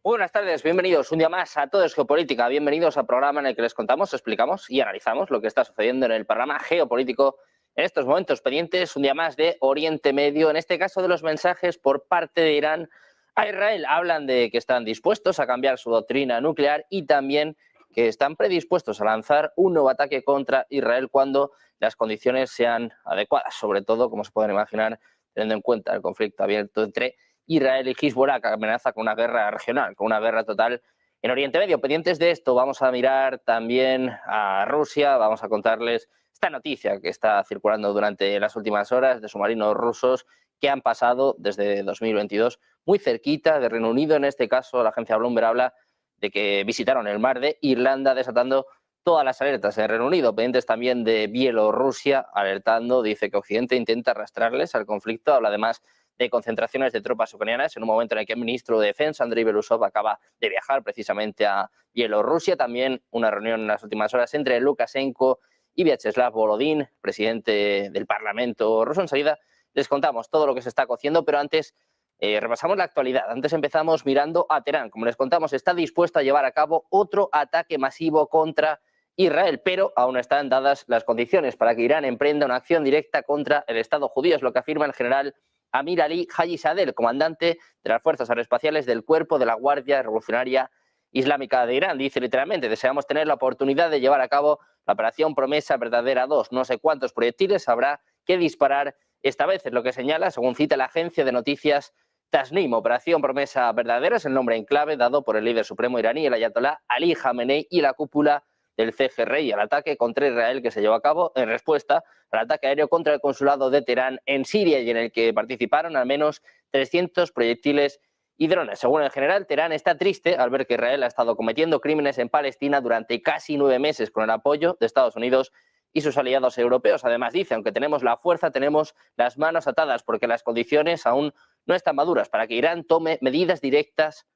Muy buenas tardes, bienvenidos un día más a Todo es Geopolítica. Bienvenidos al programa en el que les contamos, explicamos y analizamos lo que está sucediendo en el panorama geopolítico en estos momentos, pendientes un día más de Oriente Medio, en este caso de los mensajes por parte de Irán a Israel. Hablan de que están dispuestos a cambiar su doctrina nuclear y también que están predispuestos a lanzar un nuevo ataque contra Israel cuando las condiciones sean adecuadas, sobre todo, como se pueden imaginar, teniendo en cuenta el conflicto abierto entre Israel y Hezbollah, que amenaza con una guerra regional, con una guerra total en Oriente Medio. Pendientes de esto, vamos a mirar también a Rusia, vamos a contarles esta noticia que está circulando durante las últimas horas de submarinos rusos que han pasado desde 2022 muy cerquita de Reino Unido. En este caso, la agencia Bloomberg habla de que visitaron el mar de Irlanda, desatando todas las alertas en Reino Unido. Pendientes también de Bielorrusia, alertando, dice que Occidente intenta arrastrarles al conflicto. Habla además de concentraciones de tropas ucranianas en un momento en el que el ministro de Defensa, Andrei Belousov, acaba de viajar precisamente a Bielorrusia. También una reunión en las últimas horas entre Lukashenko y Vyacheslav Volodin, presidente del Parlamento ruso. Enseguida les contamos todo lo que se está cociendo, pero antes repasamos la actualidad. Antes empezamos mirando a Teherán. Como les contamos, está dispuesto a llevar a cabo otro ataque masivo contra Israel, pero aún no están dadas las condiciones para que Irán emprenda una acción directa contra el Estado judío. Es lo que afirma el general Amir Ali Hajizadeh, comandante de las fuerzas aeroespaciales del Cuerpo de la Guardia Revolucionaria Islámica de Irán. Dice literalmente: deseamos tener la oportunidad de llevar a cabo la operación Promesa Verdadera 2. No sé cuántos proyectiles habrá que disparar esta vez, es lo que señala, según cita la agencia de noticias Tasnim. Operación Promesa Verdadera es el nombre en clave dado por el líder supremo iraní, el ayatolá Ali Khamenei, y la cúpula del CGRI al ataque contra Israel que se llevó a cabo en respuesta al ataque aéreo contra el consulado de Teherán en Siria, y en el que participaron al menos 300 proyectiles y drones. Según el general, Teherán está triste al ver que Israel ha estado cometiendo crímenes en Palestina durante casi 9 meses con el apoyo de Estados Unidos y sus aliados europeos. Además dice: aunque tenemos la fuerza, tenemos las manos atadas porque las condiciones aún no están maduras para que Irán tome medidas directas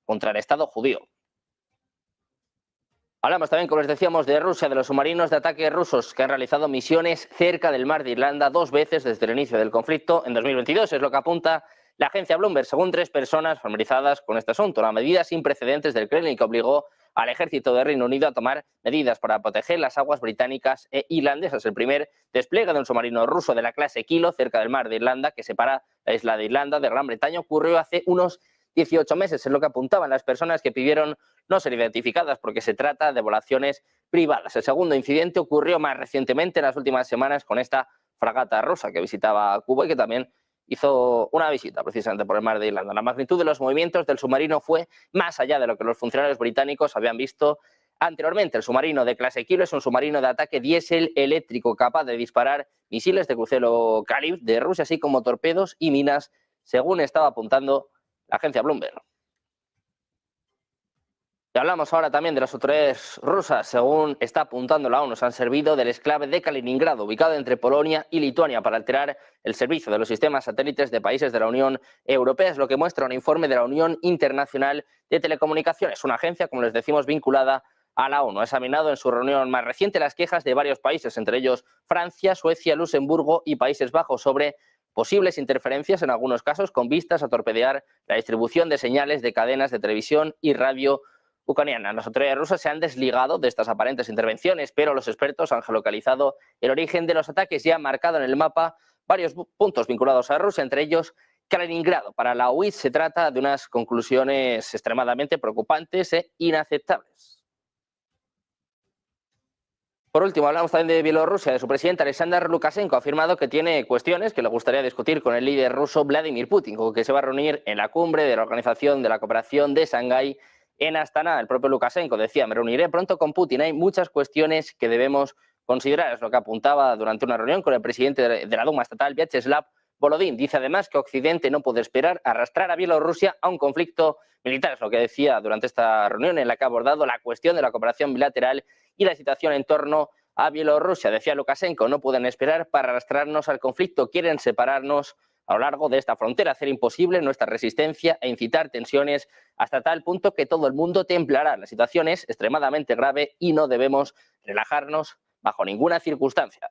contra el Estado judío. Hablamos también, como les decíamos, de Rusia, de los submarinos de ataque rusos que han realizado misiones cerca del mar de Irlanda 2 veces desde el inicio del conflicto en 2022. Es lo que apunta la agencia Bloomberg, según 3 personas familiarizadas con este asunto. La medida sin precedentes del Kremlin que obligó al ejército de Reino Unido a tomar medidas para proteger las aguas británicas e irlandesas. El primer despliegue de un submarino ruso de la clase Kilo cerca del mar de Irlanda, que separa la isla de Irlanda de Gran Bretaña, ocurrió hace unos 18 meses, es lo que apuntaban las personas que pidieron no ser identificadas porque se trata de violaciones privadas. El segundo incidente ocurrió más recientemente en las últimas semanas con esta fragata rusa que visitaba Cuba y que también hizo una visita precisamente por el mar de Irlanda. La magnitud de los movimientos del submarino fue más allá de lo que los funcionarios británicos habían visto anteriormente. El submarino de clase Kilo es un submarino de ataque diésel eléctrico capaz de disparar misiles de crucero Kalib de Rusia, así como torpedos y minas, según estaba apuntando la agencia Bloomberg. Y hablamos ahora también de las autoridades rusas. Según está apuntando la ONU, se han servido del exclave de Kaliningrado, ubicado entre Polonia y Lituania, para alterar el servicio de los sistemas satélites de países de la Unión Europea. Es lo que muestra un informe de la Unión Internacional de Telecomunicaciones, una agencia, como les decimos, vinculada a la ONU. Ha examinado en su reunión más reciente las quejas de varios países, entre ellos Francia, Suecia, Luxemburgo y Países Bajos, sobre posibles interferencias, en algunos casos con vistas a torpedear la distribución de señales de cadenas de televisión y radio ucranianas. Las autoridades rusas se han desligado de estas aparentes intervenciones, pero los expertos han geolocalizado el origen de los ataques y han marcado en el mapa varios puntos vinculados a Rusia, entre ellos Kaliningrado. Para la OIT se trata de unas conclusiones extremadamente preocupantes e inaceptables. Por último, hablamos también de Bielorrusia, de su presidente Alexander Lukashenko. Ha afirmado que tiene cuestiones que le gustaría discutir con el líder ruso Vladimir Putin, con que se va a reunir en la cumbre de la Organización de la Cooperación de Shanghái en Astana. El propio Lukashenko decía: me reuniré pronto con Putin, hay muchas cuestiones que debemos considerar. Es lo que apuntaba durante una reunión con el presidente de la Duma estatal, Vyacheslav Volodin. Dice además que Occidente no puede esperar a arrastrar a Bielorrusia a un conflicto militar. Es lo que decía durante esta reunión en la que ha abordado la cuestión de la cooperación bilateral y la situación en torno a Bielorrusia. Decía Lukashenko: no pueden esperar para arrastrarnos al conflicto, quieren separarnos a lo largo de esta frontera, hacer imposible nuestra resistencia e incitar tensiones hasta tal punto que todo el mundo temblará. La situación es extremadamente grave y no debemos relajarnos bajo ninguna circunstancia.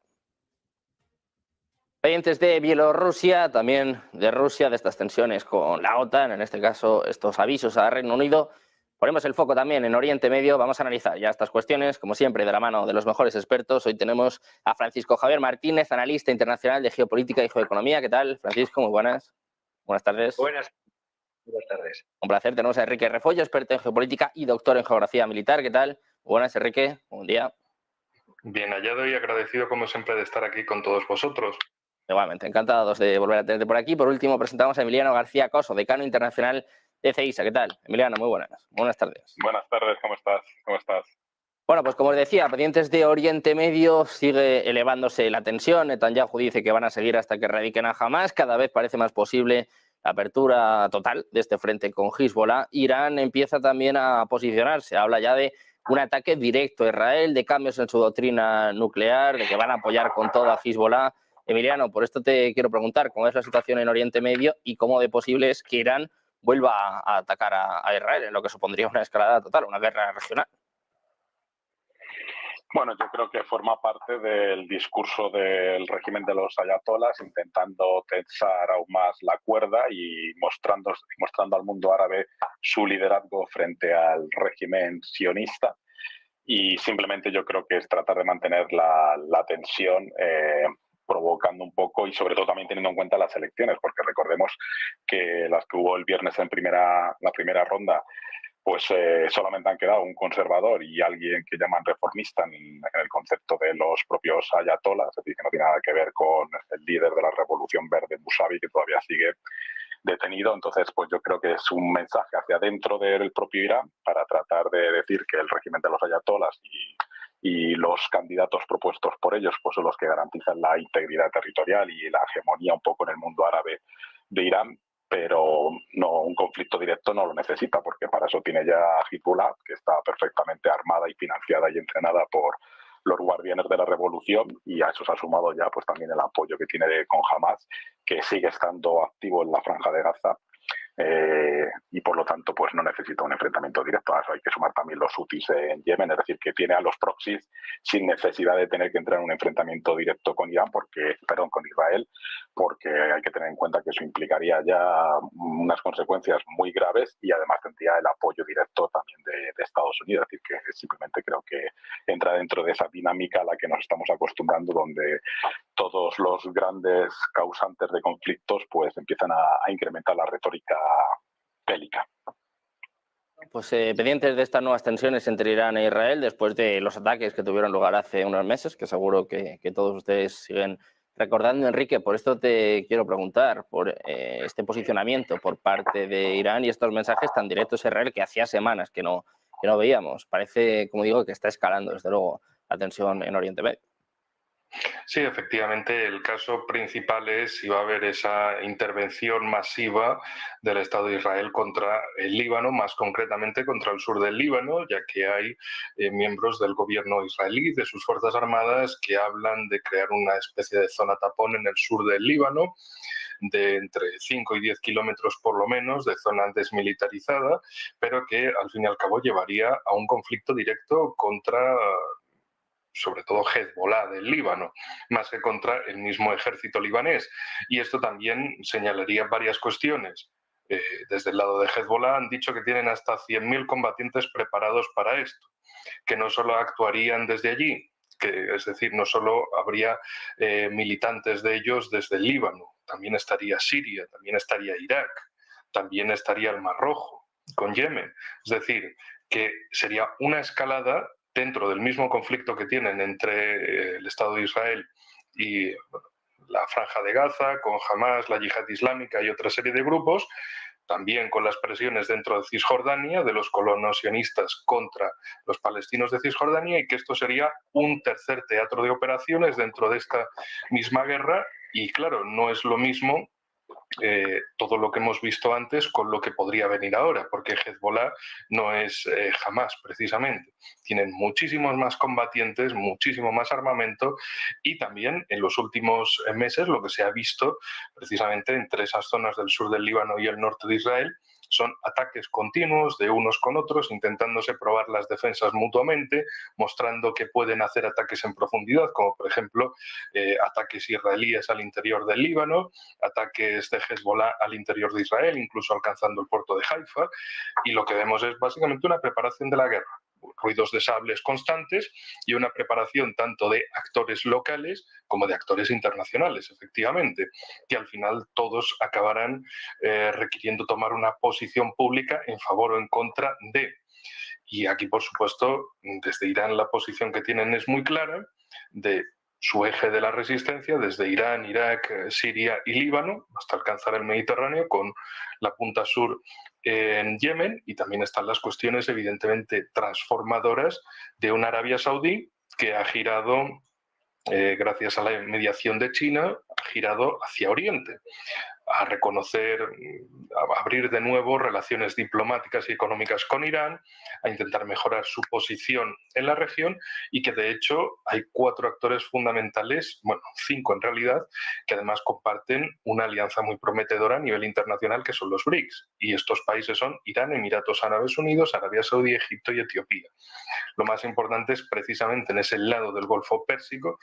Pendientes de Bielorrusia, también de Rusia, de estas tensiones con la OTAN, en este caso estos avisos a Reino Unido. Ponemos el foco también en Oriente Medio. Vamos a analizar ya estas cuestiones, como siempre, de la mano de los mejores expertos. Hoy tenemos a Francisco Javier Martínez, analista internacional de geopolítica y geoeconomía. ¿Qué tal, Francisco? Muy buenas. Buenas tardes. Buenas tardes. Un placer. Tenemos a Enrique Refollo, experto en geopolítica y doctor en geografía militar. ¿Qué tal? Buenas, Enrique. Buen día. Bien hallado y agradecido, como siempre, de estar aquí con todos vosotros. Igualmente, encantados de volver a tenerte por aquí. Por último, presentamos a Emiliano García Coso, decano internacional de CEISA. ¿Qué tal? Emiliano, muy buenas. Buenas tardes. Buenas tardes, ¿cómo estás? Bueno, pues como os decía, pendientes de Oriente Medio, sigue elevándose la tensión. Netanyahu dice que van a seguir hasta que erradiquen a Hamás. Cada vez parece más posible la apertura total de este frente con Hezbollah. Irán empieza también a posicionarse. Habla ya de un ataque directo a Israel, de cambios en su doctrina nuclear, de que van a apoyar con todo a Hezbollah. Emiliano, por esto te quiero preguntar cómo es la situación en Oriente Medio y cómo de posible es que Irán vuelva a atacar a Israel, en lo que supondría una escalada total, una guerra regional. Bueno, yo creo que forma parte del discurso del régimen de los ayatolás, intentando tensar aún más la cuerda y mostrando al mundo árabe su liderazgo frente al régimen sionista. Y simplemente yo creo que es tratar de mantener la tensión, provocando un poco y sobre todo también teniendo en cuenta las elecciones, porque recordemos que las que hubo el viernes en la primera ronda, pues solamente han quedado un conservador y alguien que llaman reformista en el concepto de los propios ayatolás, es decir, que no tiene nada que ver con el líder de la Revolución Verde, Musavi, que todavía sigue detenido. Entonces, pues yo creo que es un mensaje hacia dentro del propio Irán para tratar de decir que el régimen de los ayatolás y los candidatos propuestos por ellos pues son los que garantizan la integridad territorial y la hegemonía un poco en el mundo árabe de Irán, pero no, un conflicto directo no lo necesita, porque para eso tiene ya Hezbollah, que está perfectamente armada y financiada y entrenada por los guardianes de la revolución, y a eso se ha sumado ya pues también el apoyo que tiene con Hamás, que sigue estando activo en la Franja de Gaza. Y por lo tanto pues no necesita un enfrentamiento directo. A eso hay que sumar también los hutis en Yemen, es decir, que tiene a los proxies sin necesidad de tener que entrar en un enfrentamiento directo con Israel, porque hay que tener en cuenta que eso implicaría ya unas consecuencias muy graves y además tendría el apoyo directo también de Estados Unidos. Es decir, que simplemente creo que entra dentro de esa dinámica a la que nos estamos acostumbrando, donde todos los grandes causantes de conflictos pues empiezan a incrementar la retórica bélica. Pues pendientes de estas nuevas tensiones entre Irán e Israel después de los ataques que tuvieron lugar hace unos meses, que seguro que todos ustedes siguen recordando, Enrique. Por esto te quiero preguntar por este posicionamiento por parte de Irán y estos mensajes tan directos a Israel que hacía semanas que no veíamos. Parece, como digo, que está escalando, desde luego, la tensión en Oriente Medio. Sí, efectivamente, el caso principal es si va a haber esa intervención masiva del Estado de Israel contra el Líbano, más concretamente contra el sur del Líbano, ya que hay miembros del gobierno israelí, de sus Fuerzas Armadas, que hablan de crear una especie de zona tapón en el sur del Líbano, de entre 5 y 10 kilómetros por lo menos, de zona desmilitarizada, pero que al fin y al cabo llevaría a un conflicto directo contra sobre todo Hezbollah del Líbano, más que contra el mismo ejército libanés. Y esto también señalaría varias cuestiones. Desde el lado de Hezbollah han dicho que tienen hasta 100.000 combatientes preparados para esto, que no solo actuarían desde allí, que es decir, no solo habría militantes de ellos desde el Líbano, también estaría Siria, también estaría Irak, también estaría el Mar Rojo, con Yemen. Es decir, que sería una escalada dentro del mismo conflicto que tienen entre el Estado de Israel y la Franja de Gaza, con Hamás, la Yihad Islámica y otra serie de grupos, también con las presiones dentro de Cisjordania, de los colonos sionistas contra los palestinos de Cisjordania, y que esto sería un tercer teatro de operaciones dentro de esta misma guerra. Y claro, no es lo mismo todo lo que hemos visto antes con lo que podría venir ahora, porque Hezbollah no es Hamás precisamente. Tienen muchísimos más combatientes, muchísimo más armamento, y también en los últimos meses lo que se ha visto precisamente entre esas zonas del sur del Líbano y el norte de Israel son ataques continuos de unos con otros, intentándose probar las defensas mutuamente, mostrando que pueden hacer ataques en profundidad, como por ejemplo ataques israelíes al interior del Líbano, ataques de Hezbollah al interior de Israel, incluso alcanzando el puerto de Haifa, y lo que vemos es básicamente una preparación de la guerra. Ruidos de sables constantes y una preparación tanto de actores locales como de actores internacionales, efectivamente, que al final todos acabarán requiriendo tomar una posición pública en favor o en contra de. Y aquí, por supuesto, desde Irán la posición que tienen es muy clara, de su eje de la resistencia, desde Irán, Irak, Siria y Líbano, hasta alcanzar el Mediterráneo, con la punta sur en Yemen, y también están las cuestiones evidentemente transformadoras de una Arabia Saudí que ha girado, gracias a la mediación de China, ha girado hacia Oriente, a reconocer, a abrir de nuevo relaciones diplomáticas y económicas con Irán, a intentar mejorar su posición en la región, y que de hecho hay 4 actores fundamentales, bueno, 5 en realidad, que además comparten una alianza muy prometedora a nivel internacional, que son los BRICS, y estos países son Irán, Emiratos Árabes Unidos, Arabia Saudí, Egipto y Etiopía. Lo más importante es precisamente en ese lado del Golfo Pérsico.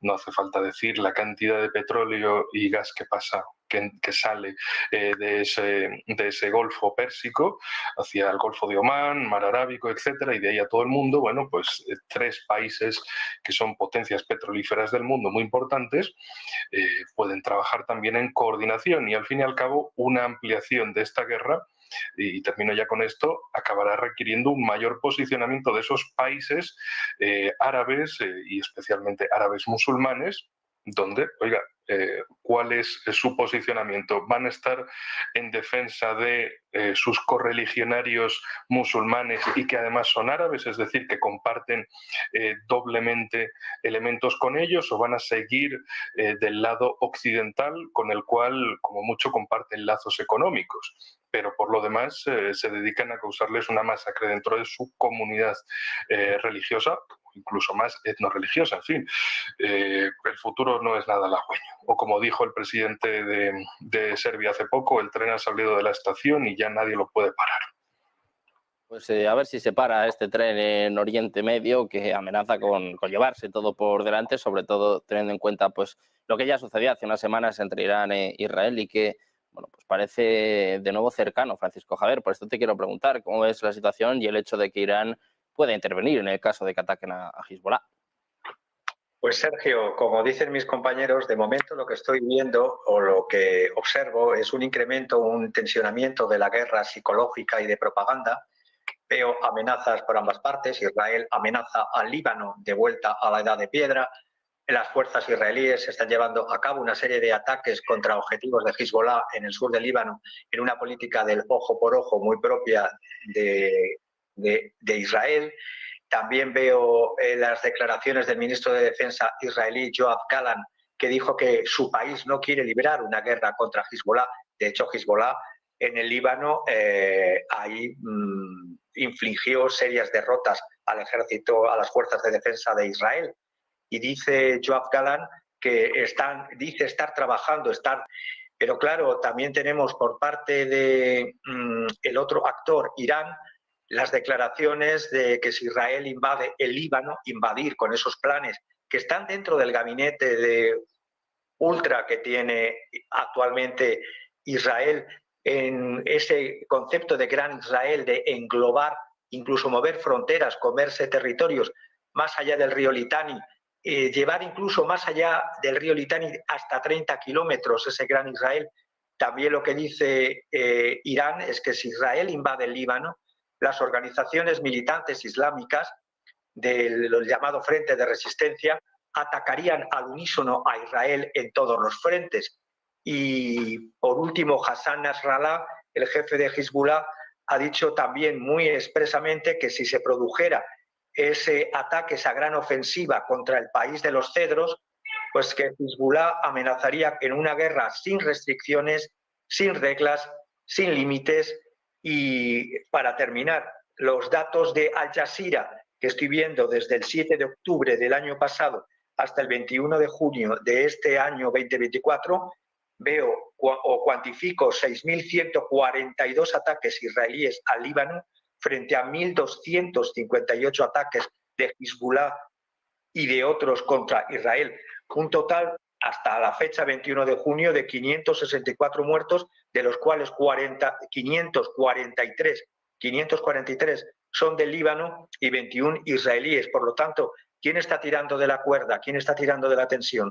No hace falta decir la cantidad de petróleo y gas que pasa, que sale de ese Golfo Pérsico hacia el Golfo de Omán, Mar Arábico, etcétera, y de ahí a todo el mundo. Bueno, pues 3 países que son potencias petrolíferas del mundo muy importantes pueden trabajar también en coordinación, y al fin y al cabo una ampliación de esta guerra, y termino ya con esto, acabará requiriendo un mayor posicionamiento de esos países árabes y especialmente árabes musulmanes, donde, oiga, ¿cuál es su posicionamiento? ¿Van a estar en defensa de sus correligionarios musulmanes y que además son árabes, es decir, que comparten doblemente elementos con ellos, o van a seguir del lado occidental, con el cual como mucho comparten lazos económicos, pero por lo demás se dedican a causarles una masacre dentro de su comunidad religiosa, incluso más etnorreligiosa? En fin, el futuro no es nada halagüeño. O como dijo el presidente de Serbia hace poco, el tren ha salido de la estación y ya nadie lo puede parar. Pues a ver si se para este tren en Oriente Medio, que amenaza con llevarse todo por delante, sobre todo teniendo en cuenta pues lo que ya sucedió hace unas semanas entre Irán e Israel, y que bueno, pues parece de nuevo cercano, Francisco Javier. Por esto te quiero preguntar cómo es la situación y el hecho de que Irán pueda intervenir en el caso de que ataquen a Hezbollah. Pues Sergio, como dicen mis compañeros, de momento lo que estoy viendo o lo que observo es un incremento, un tensionamiento de la guerra psicológica y de propaganda. Veo amenazas por ambas partes. Israel amenaza al Líbano de vuelta a la edad de piedra. Las fuerzas israelíes están llevando a cabo una serie de ataques contra objetivos de Hezbollah en el sur del Líbano, en una política del ojo por ojo muy propia de Israel. También veo las declaraciones del ministro de Defensa israelí, Yoav Gallant, que dijo que su país no quiere librar una guerra contra Hezbollah. De hecho, Hezbollah en el Líbano ahí infligió serias derrotas al ejército, a las fuerzas de defensa de Israel. Y dice Yoav Gallant que dice estar trabajando, pero claro, también tenemos por parte de el otro actor, Irán, las declaraciones de que si Israel invade el Líbano, invadir con esos planes que están dentro del gabinete de ultra que tiene actualmente Israel, en ese concepto de gran Israel, de englobar, incluso mover fronteras, comerse territorios más allá del río Litani, llevar incluso más allá del río Litani hasta 30 kilómetros ese gran Israel. También lo que dice Irán es que si Israel invade el Líbano, las organizaciones militantes islámicas del llamado Frente de Resistencia atacarían al unísono a Israel en todos los frentes. Y por último, Hassan Nasrallah, el jefe de Hezbollah, ha dicho también muy expresamente que si se produjera ese ataque, esa gran ofensiva contra el país de los cedros, pues que Hezbollah amenazaría en una guerra sin restricciones, sin reglas, sin límites. Y para terminar, los datos de Al Jazeera que estoy viendo desde el 7 de octubre del año pasado hasta el 21 de junio de este año 2024, veo o cuantifico 6.142 ataques israelíes al Líbano frente a 1.258 ataques de Hezbollah y de otros contra Israel. Un total, hasta la fecha 21 de junio, de 564 muertos, de los cuales 543 son del Líbano y 21 israelíes. Por lo tanto, ¿quién está tirando de la cuerda? ¿Quién está tirando de la tensión?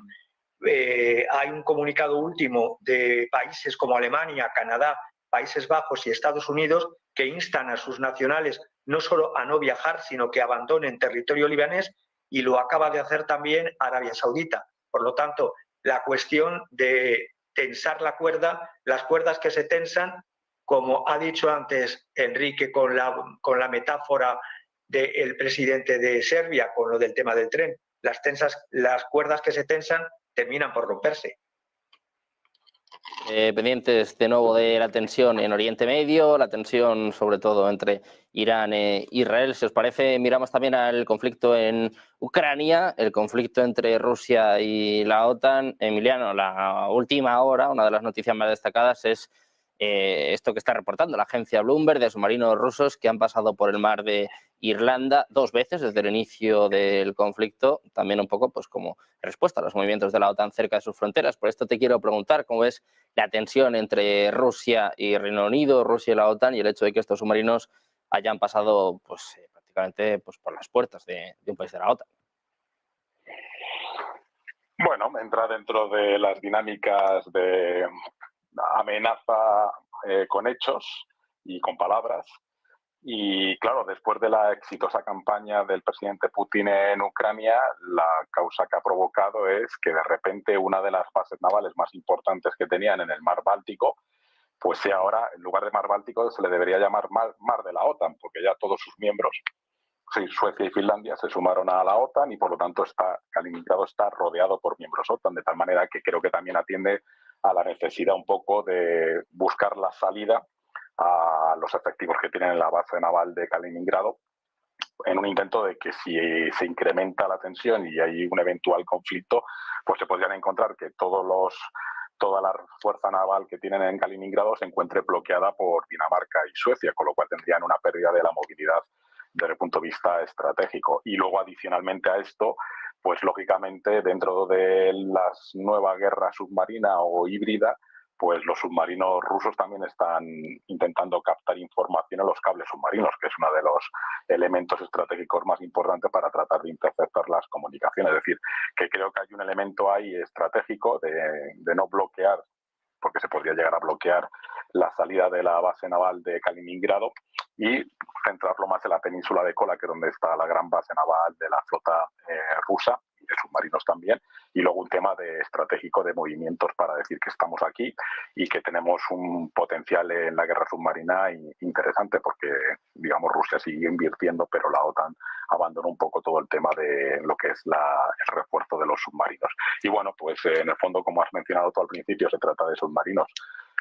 Hay un comunicado último de países como Alemania, Canadá, Países Bajos y Estados Unidos que instan a sus nacionales no solo a no viajar, sino que abandonen territorio libanés, y lo acaba de hacer también Arabia Saudita. Por lo tanto, la cuestión de tensar la cuerda, las cuerdas que se tensan, como ha dicho antes Enrique con la metáfora del presidente de Serbia, con lo del tema del tren, las cuerdas que se tensan terminan por romperse. Pendientes de nuevo de la tensión en Oriente Medio, la tensión sobre todo entre Irán e Israel. Si os parece, miramos también al conflicto en Ucrania, el conflicto entre Rusia y la OTAN. Emiliano, la última hora, una de las noticias más destacadas es esto que está reportando la agencia Bloomberg de submarinos rusos que han pasado por el mar de Irlanda 2 veces desde el inicio del conflicto, también un poco pues como respuesta a los movimientos de la OTAN cerca de sus fronteras. Por esto te quiero preguntar cómo ves la tensión entre Rusia y Reino Unido, Rusia y la OTAN, y el hecho de que estos submarinos hayan pasado pues, prácticamente pues, por las puertas de un país de la OTAN. Bueno, entra dentro de las dinámicas de amenaza con hechos y con palabras. Y claro, después de la exitosa campaña del presidente Putin en Ucrania, la causa que ha provocado es que de repente una de las bases navales más importantes que tenían en el mar Báltico, pues sea ahora, en lugar de mar Báltico, se le debería llamar mar de la OTAN, porque ya todos sus miembros, sí, Suecia y Finlandia, se sumaron a la OTAN y por lo tanto Kaliningrado está rodeado por miembros OTAN, de tal manera que creo que también atiende a la necesidad un poco de buscar la salida a los efectivos que tienen en la base naval de Kaliningrado, en un intento de que si se incrementa la tensión y hay un eventual conflicto, pues se podrían encontrar que toda la fuerza naval que tienen en Kaliningrado se encuentre bloqueada por Dinamarca y Suecia, con lo cual tendrían una pérdida de la movilidad desde el punto de vista estratégico. Y luego, adicionalmente a esto, pues lógicamente dentro de la nueva guerra submarina o híbrida, pues los submarinos rusos también están intentando captar información en los cables submarinos, que es uno de los elementos estratégicos más importantes para tratar de interceptar las comunicaciones. Es decir, que creo que hay un elemento ahí estratégico de no bloquear, porque se podría llegar a bloquear la salida de la base naval de Kaliningrado y centrarlo más en la península de Kola, que es donde está la gran base naval de la flota rusa, y de submarinos también, y luego un tema estratégico de movimientos para decir que estamos aquí y que tenemos un potencial en la guerra submarina interesante, porque, digamos, Rusia sigue invirtiendo, pero la OTAN abandonó un poco todo el tema de lo que es el refuerzo de los submarinos. Y bueno, pues en el fondo, como has mencionado tú al principio, se trata de submarinos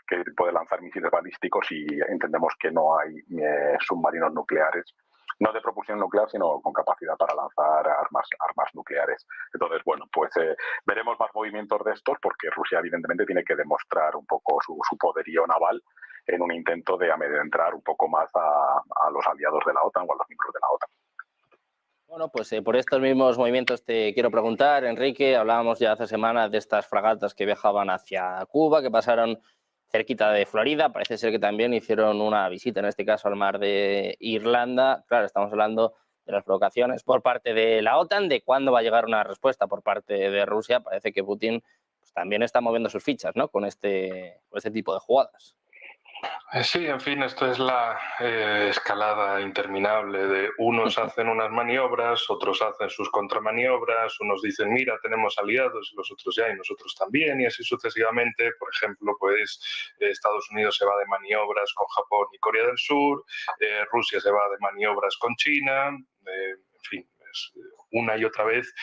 que pueden lanzar misiles balísticos y entendemos que no hay submarinos nucleares, no de propulsión nuclear, sino con capacidad para lanzar armas nucleares. Entonces, bueno, pues veremos más movimientos de estos, porque Rusia evidentemente tiene que demostrar un poco su poderío naval en un intento de amedrentar un poco más a los aliados de la OTAN o a los miembros de la OTAN. Bueno, pues por estos mismos movimientos te quiero preguntar, Enrique. Hablábamos ya hace semanas de estas fragatas que viajaban hacia Cuba, que pasaron cerquita de Florida. Parece ser que también hicieron una visita, en este caso al mar de Irlanda. Claro, estamos hablando de las provocaciones por parte de la OTAN, de cuándo va a llegar una respuesta por parte de Rusia. Parece que Putin pues, también está moviendo sus fichas, ¿no?, con este tipo de jugadas. Sí, en fin, esto es la escalada interminable de unos hacen unas maniobras, otros hacen sus contramaniobras, unos dicen, mira, tenemos aliados, y los otros ya, y nosotros también, y así sucesivamente. Por ejemplo, pues Estados Unidos se va de maniobras con Japón y Corea del Sur, Rusia se va de maniobras con China, en fin, es una y otra vez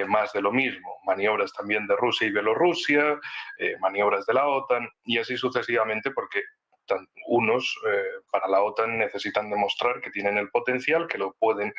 más de lo mismo. Maniobras también de Rusia y Bielorrusia, maniobras de la OTAN, y así sucesivamente, porque unos para la OTAN necesitan demostrar que tienen el potencial, que lo pueden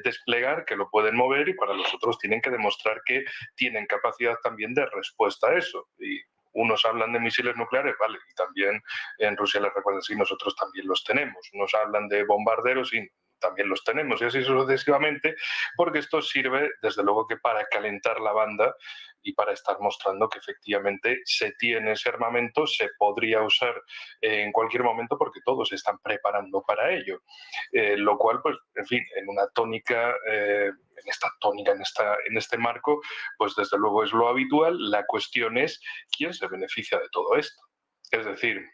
desplegar, que lo pueden mover, y para los otros tienen que demostrar que tienen capacidad también de respuesta a eso. Y unos hablan de misiles nucleares, vale, y también en Rusia les recuerdan, sí, nosotros también los tenemos. Unos hablan de bombarderos y también los tenemos, y así sucesivamente, porque esto sirve, desde luego, que para calentar la banda y para estar mostrando que efectivamente se tiene ese armamento, se podría usar en cualquier momento, porque todos se están preparando para ello. Lo cual, pues, en fin, en una tónica, en este marco, pues desde luego es lo habitual. La cuestión es quién se beneficia de todo esto. Es decir,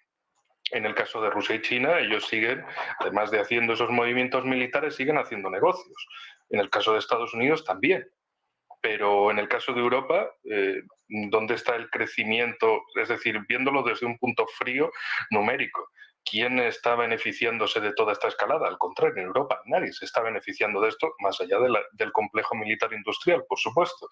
en el caso de Rusia y China, ellos siguen, además de haciendo esos movimientos militares, siguen haciendo negocios. En el caso de Estados Unidos también. Pero en el caso de Europa, ¿dónde está el crecimiento? Es decir, viéndolo desde un punto frío, numérico. ¿Quién está beneficiándose de toda esta escalada? Al contrario, en Europa nadie se está beneficiando de esto, más allá del complejo militar industrial, por supuesto.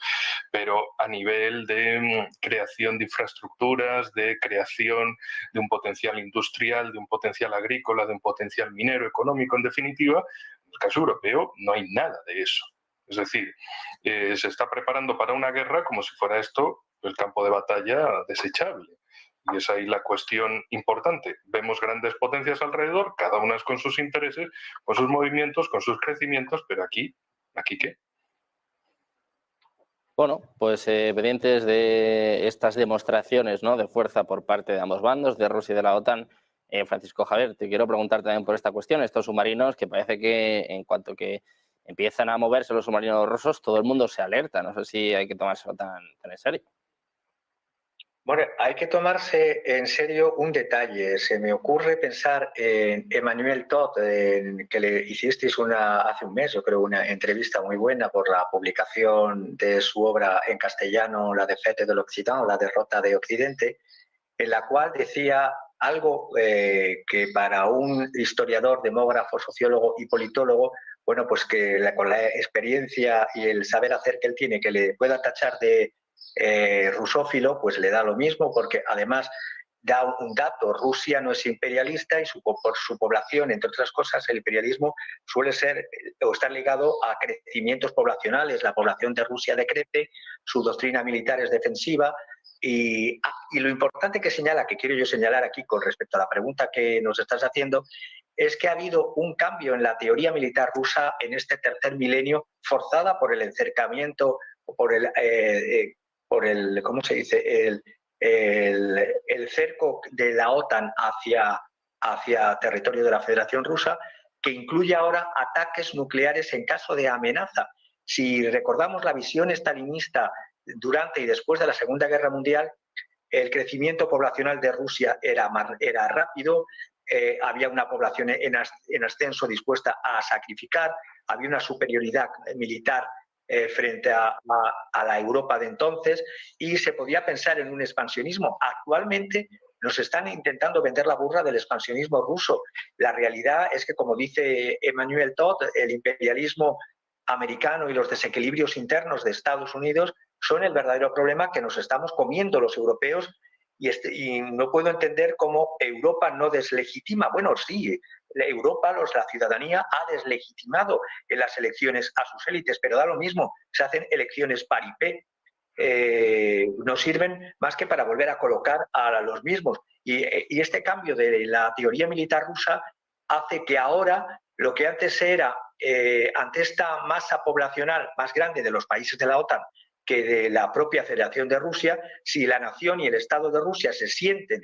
Pero a nivel de creación de infraestructuras, de creación de un potencial industrial, de un potencial agrícola, de un potencial minero, económico, en definitiva, en el caso europeo no hay nada de eso. Es decir, se está preparando para una guerra como si fuera esto el campo de batalla desechable. Y es ahí la cuestión importante. Vemos grandes potencias alrededor, cada una con sus intereses, con sus movimientos, con sus crecimientos, pero ¿aquí qué? Bueno, pues pendientes de estas demostraciones, ¿no?, de fuerza por parte de ambos bandos, de Rusia y de la OTAN, Francisco Javier, te quiero preguntar también por esta cuestión. Estos submarinos que parece que en cuanto que empiezan a moverse los submarinos rusos, todo el mundo se alerta. No sé si hay que tomárselo tan en serio. Bueno, hay que tomarse en serio un detalle. Se me ocurre pensar en Emmanuel Todd, que le hicisteis hace un mes, yo creo, una entrevista muy buena por la publicación de su obra en castellano, La défaite de l'Occident, la derrota de Occidente, en la cual decía algo que para un historiador, demógrafo, sociólogo y politólogo, bueno, pues que con la experiencia y el saber hacer que él tiene, que le pueda tachar de rusófilo, pues le da lo mismo, porque además da un dato: Rusia no es imperialista y por su población, entre otras cosas, el imperialismo suele ser o estar ligado a crecimientos poblacionales. La población de Rusia decrece, su doctrina militar es defensiva. Y lo importante que señala, que quiero yo señalar aquí con respecto a la pregunta que nos estás haciendo, es que ha habido un cambio en la teoría militar rusa en este tercer milenio, forzada por el encercamiento, por el ¿cómo se dice?, el cerco de la OTAN hacia territorio de la Federación Rusa, que incluye ahora ataques nucleares en caso de amenaza. Si recordamos la visión stalinista durante y después de la Segunda Guerra Mundial, el crecimiento poblacional de Rusia era rápido, había una población en ascenso dispuesta a sacrificar, había una superioridad militar frente a la Europa de entonces, y se podía pensar en un expansionismo. Actualmente nos están intentando vender la burra del expansionismo ruso. La realidad es que, como dice Emmanuel Todd, el imperialismo americano y los desequilibrios internos de Estados Unidos son el verdadero problema que nos estamos comiendo los europeos, y no puedo entender cómo Europa no deslegitima. Bueno, sí, Europa, la ciudadanía ha deslegitimado en las elecciones a sus élites, pero da lo mismo, se hacen elecciones paripé, no sirven más que para volver a colocar a los mismos. Y este cambio de la teoría militar rusa hace que ahora lo que antes era, ante esta masa poblacional más grande de los países de la OTAN que de la propia Federación de Rusia, si la nación y el Estado de Rusia se sienten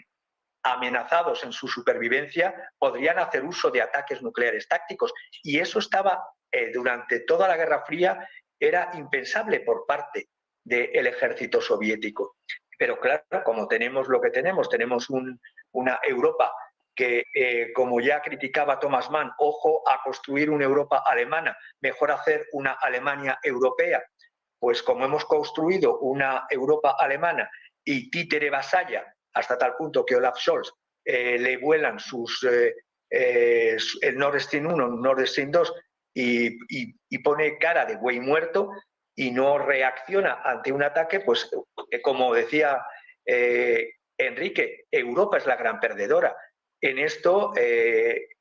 amenazados en su supervivencia, podrían hacer uso de ataques nucleares tácticos. Y eso estaba, durante toda la Guerra Fría, era impensable por parte del ejército soviético. Pero claro, como tenemos lo que tenemos una Europa que, como ya criticaba Thomas Mann, ojo a construir una Europa alemana, mejor hacer una Alemania europea. Pues como hemos construido una Europa alemana y títere vasalla, hasta tal punto que Olaf Scholz le vuelan el Nord Stream 1, Nord Stream 2 y pone cara de buey muerto y no reacciona ante un ataque, pues como decía Enrique, Europa es la gran perdedora. En esto,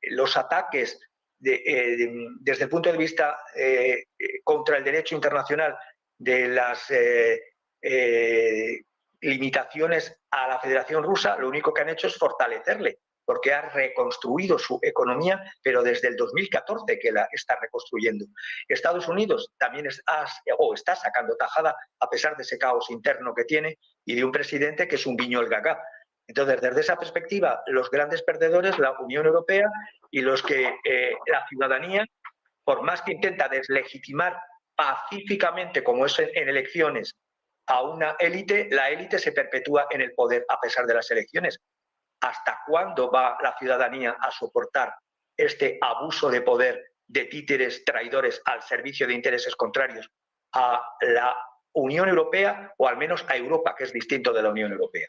los ataques desde el punto de vista contra el derecho internacional de limitaciones a la Federación Rusa, lo único que han hecho es fortalecerle, porque ha reconstruido su economía, pero desde el 2014 que la está reconstruyendo. Estados Unidos también está sacando tajada a pesar de ese caos interno que tiene y de un presidente que es un guiñol gaga. Entonces, desde esa perspectiva, los grandes perdedores, la Unión Europea y los que la ciudadanía, por más que intenta deslegitimar pacíficamente, como es en elecciones, a una élite, la élite se perpetúa en el poder a pesar de las elecciones. ¿Hasta cuándo va la ciudadanía a soportar este abuso de poder de títeres traidores al servicio de intereses contrarios a la Unión Europea o al menos a Europa, que es distinto de la Unión Europea?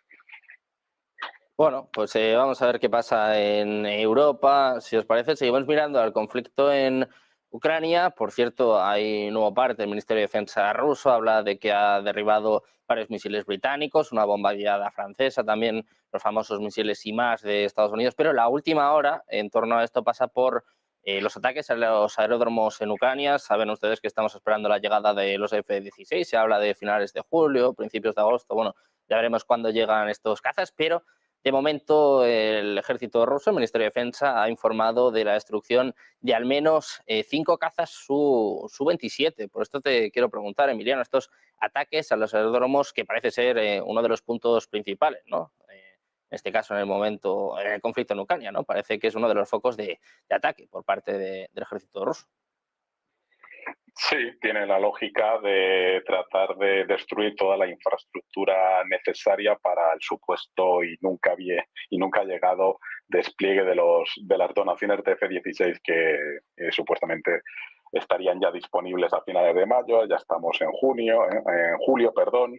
Bueno, pues vamos a ver qué pasa en Europa. Si os parece, seguimos mirando al conflicto en Ucrania. Por cierto, hay nuevo parte del Ministerio de Defensa ruso, habla de que ha derribado varios misiles británicos, una bomba guiada francesa, también los famosos misiles HIMARS de Estados Unidos, pero la última hora en torno a esto pasa por los ataques a los aeródromos en Ucrania. Saben ustedes que estamos esperando la llegada de los F-16, se habla de finales de julio, principios de agosto, bueno, ya veremos cuándo llegan estos cazas, pero de momento, el ejército ruso, el Ministerio de Defensa, ha informado de la destrucción de al menos 5 cazas Su-27. Por esto te quiero preguntar, Emiliano, estos ataques a los aeródromos que parece ser uno de los puntos principales, ¿no? En este caso, en el momento, en el conflicto en Ucrania, ¿no? Parece que es uno de los focos de ataque por parte del ejército ruso. Sí, tiene la lógica de tratar de destruir toda la infraestructura necesaria para el supuesto y nunca llegado despliegue de las donaciones de F-16 que supuestamente estarían ya disponibles a finales de mayo. Ya estamos en julio, perdón.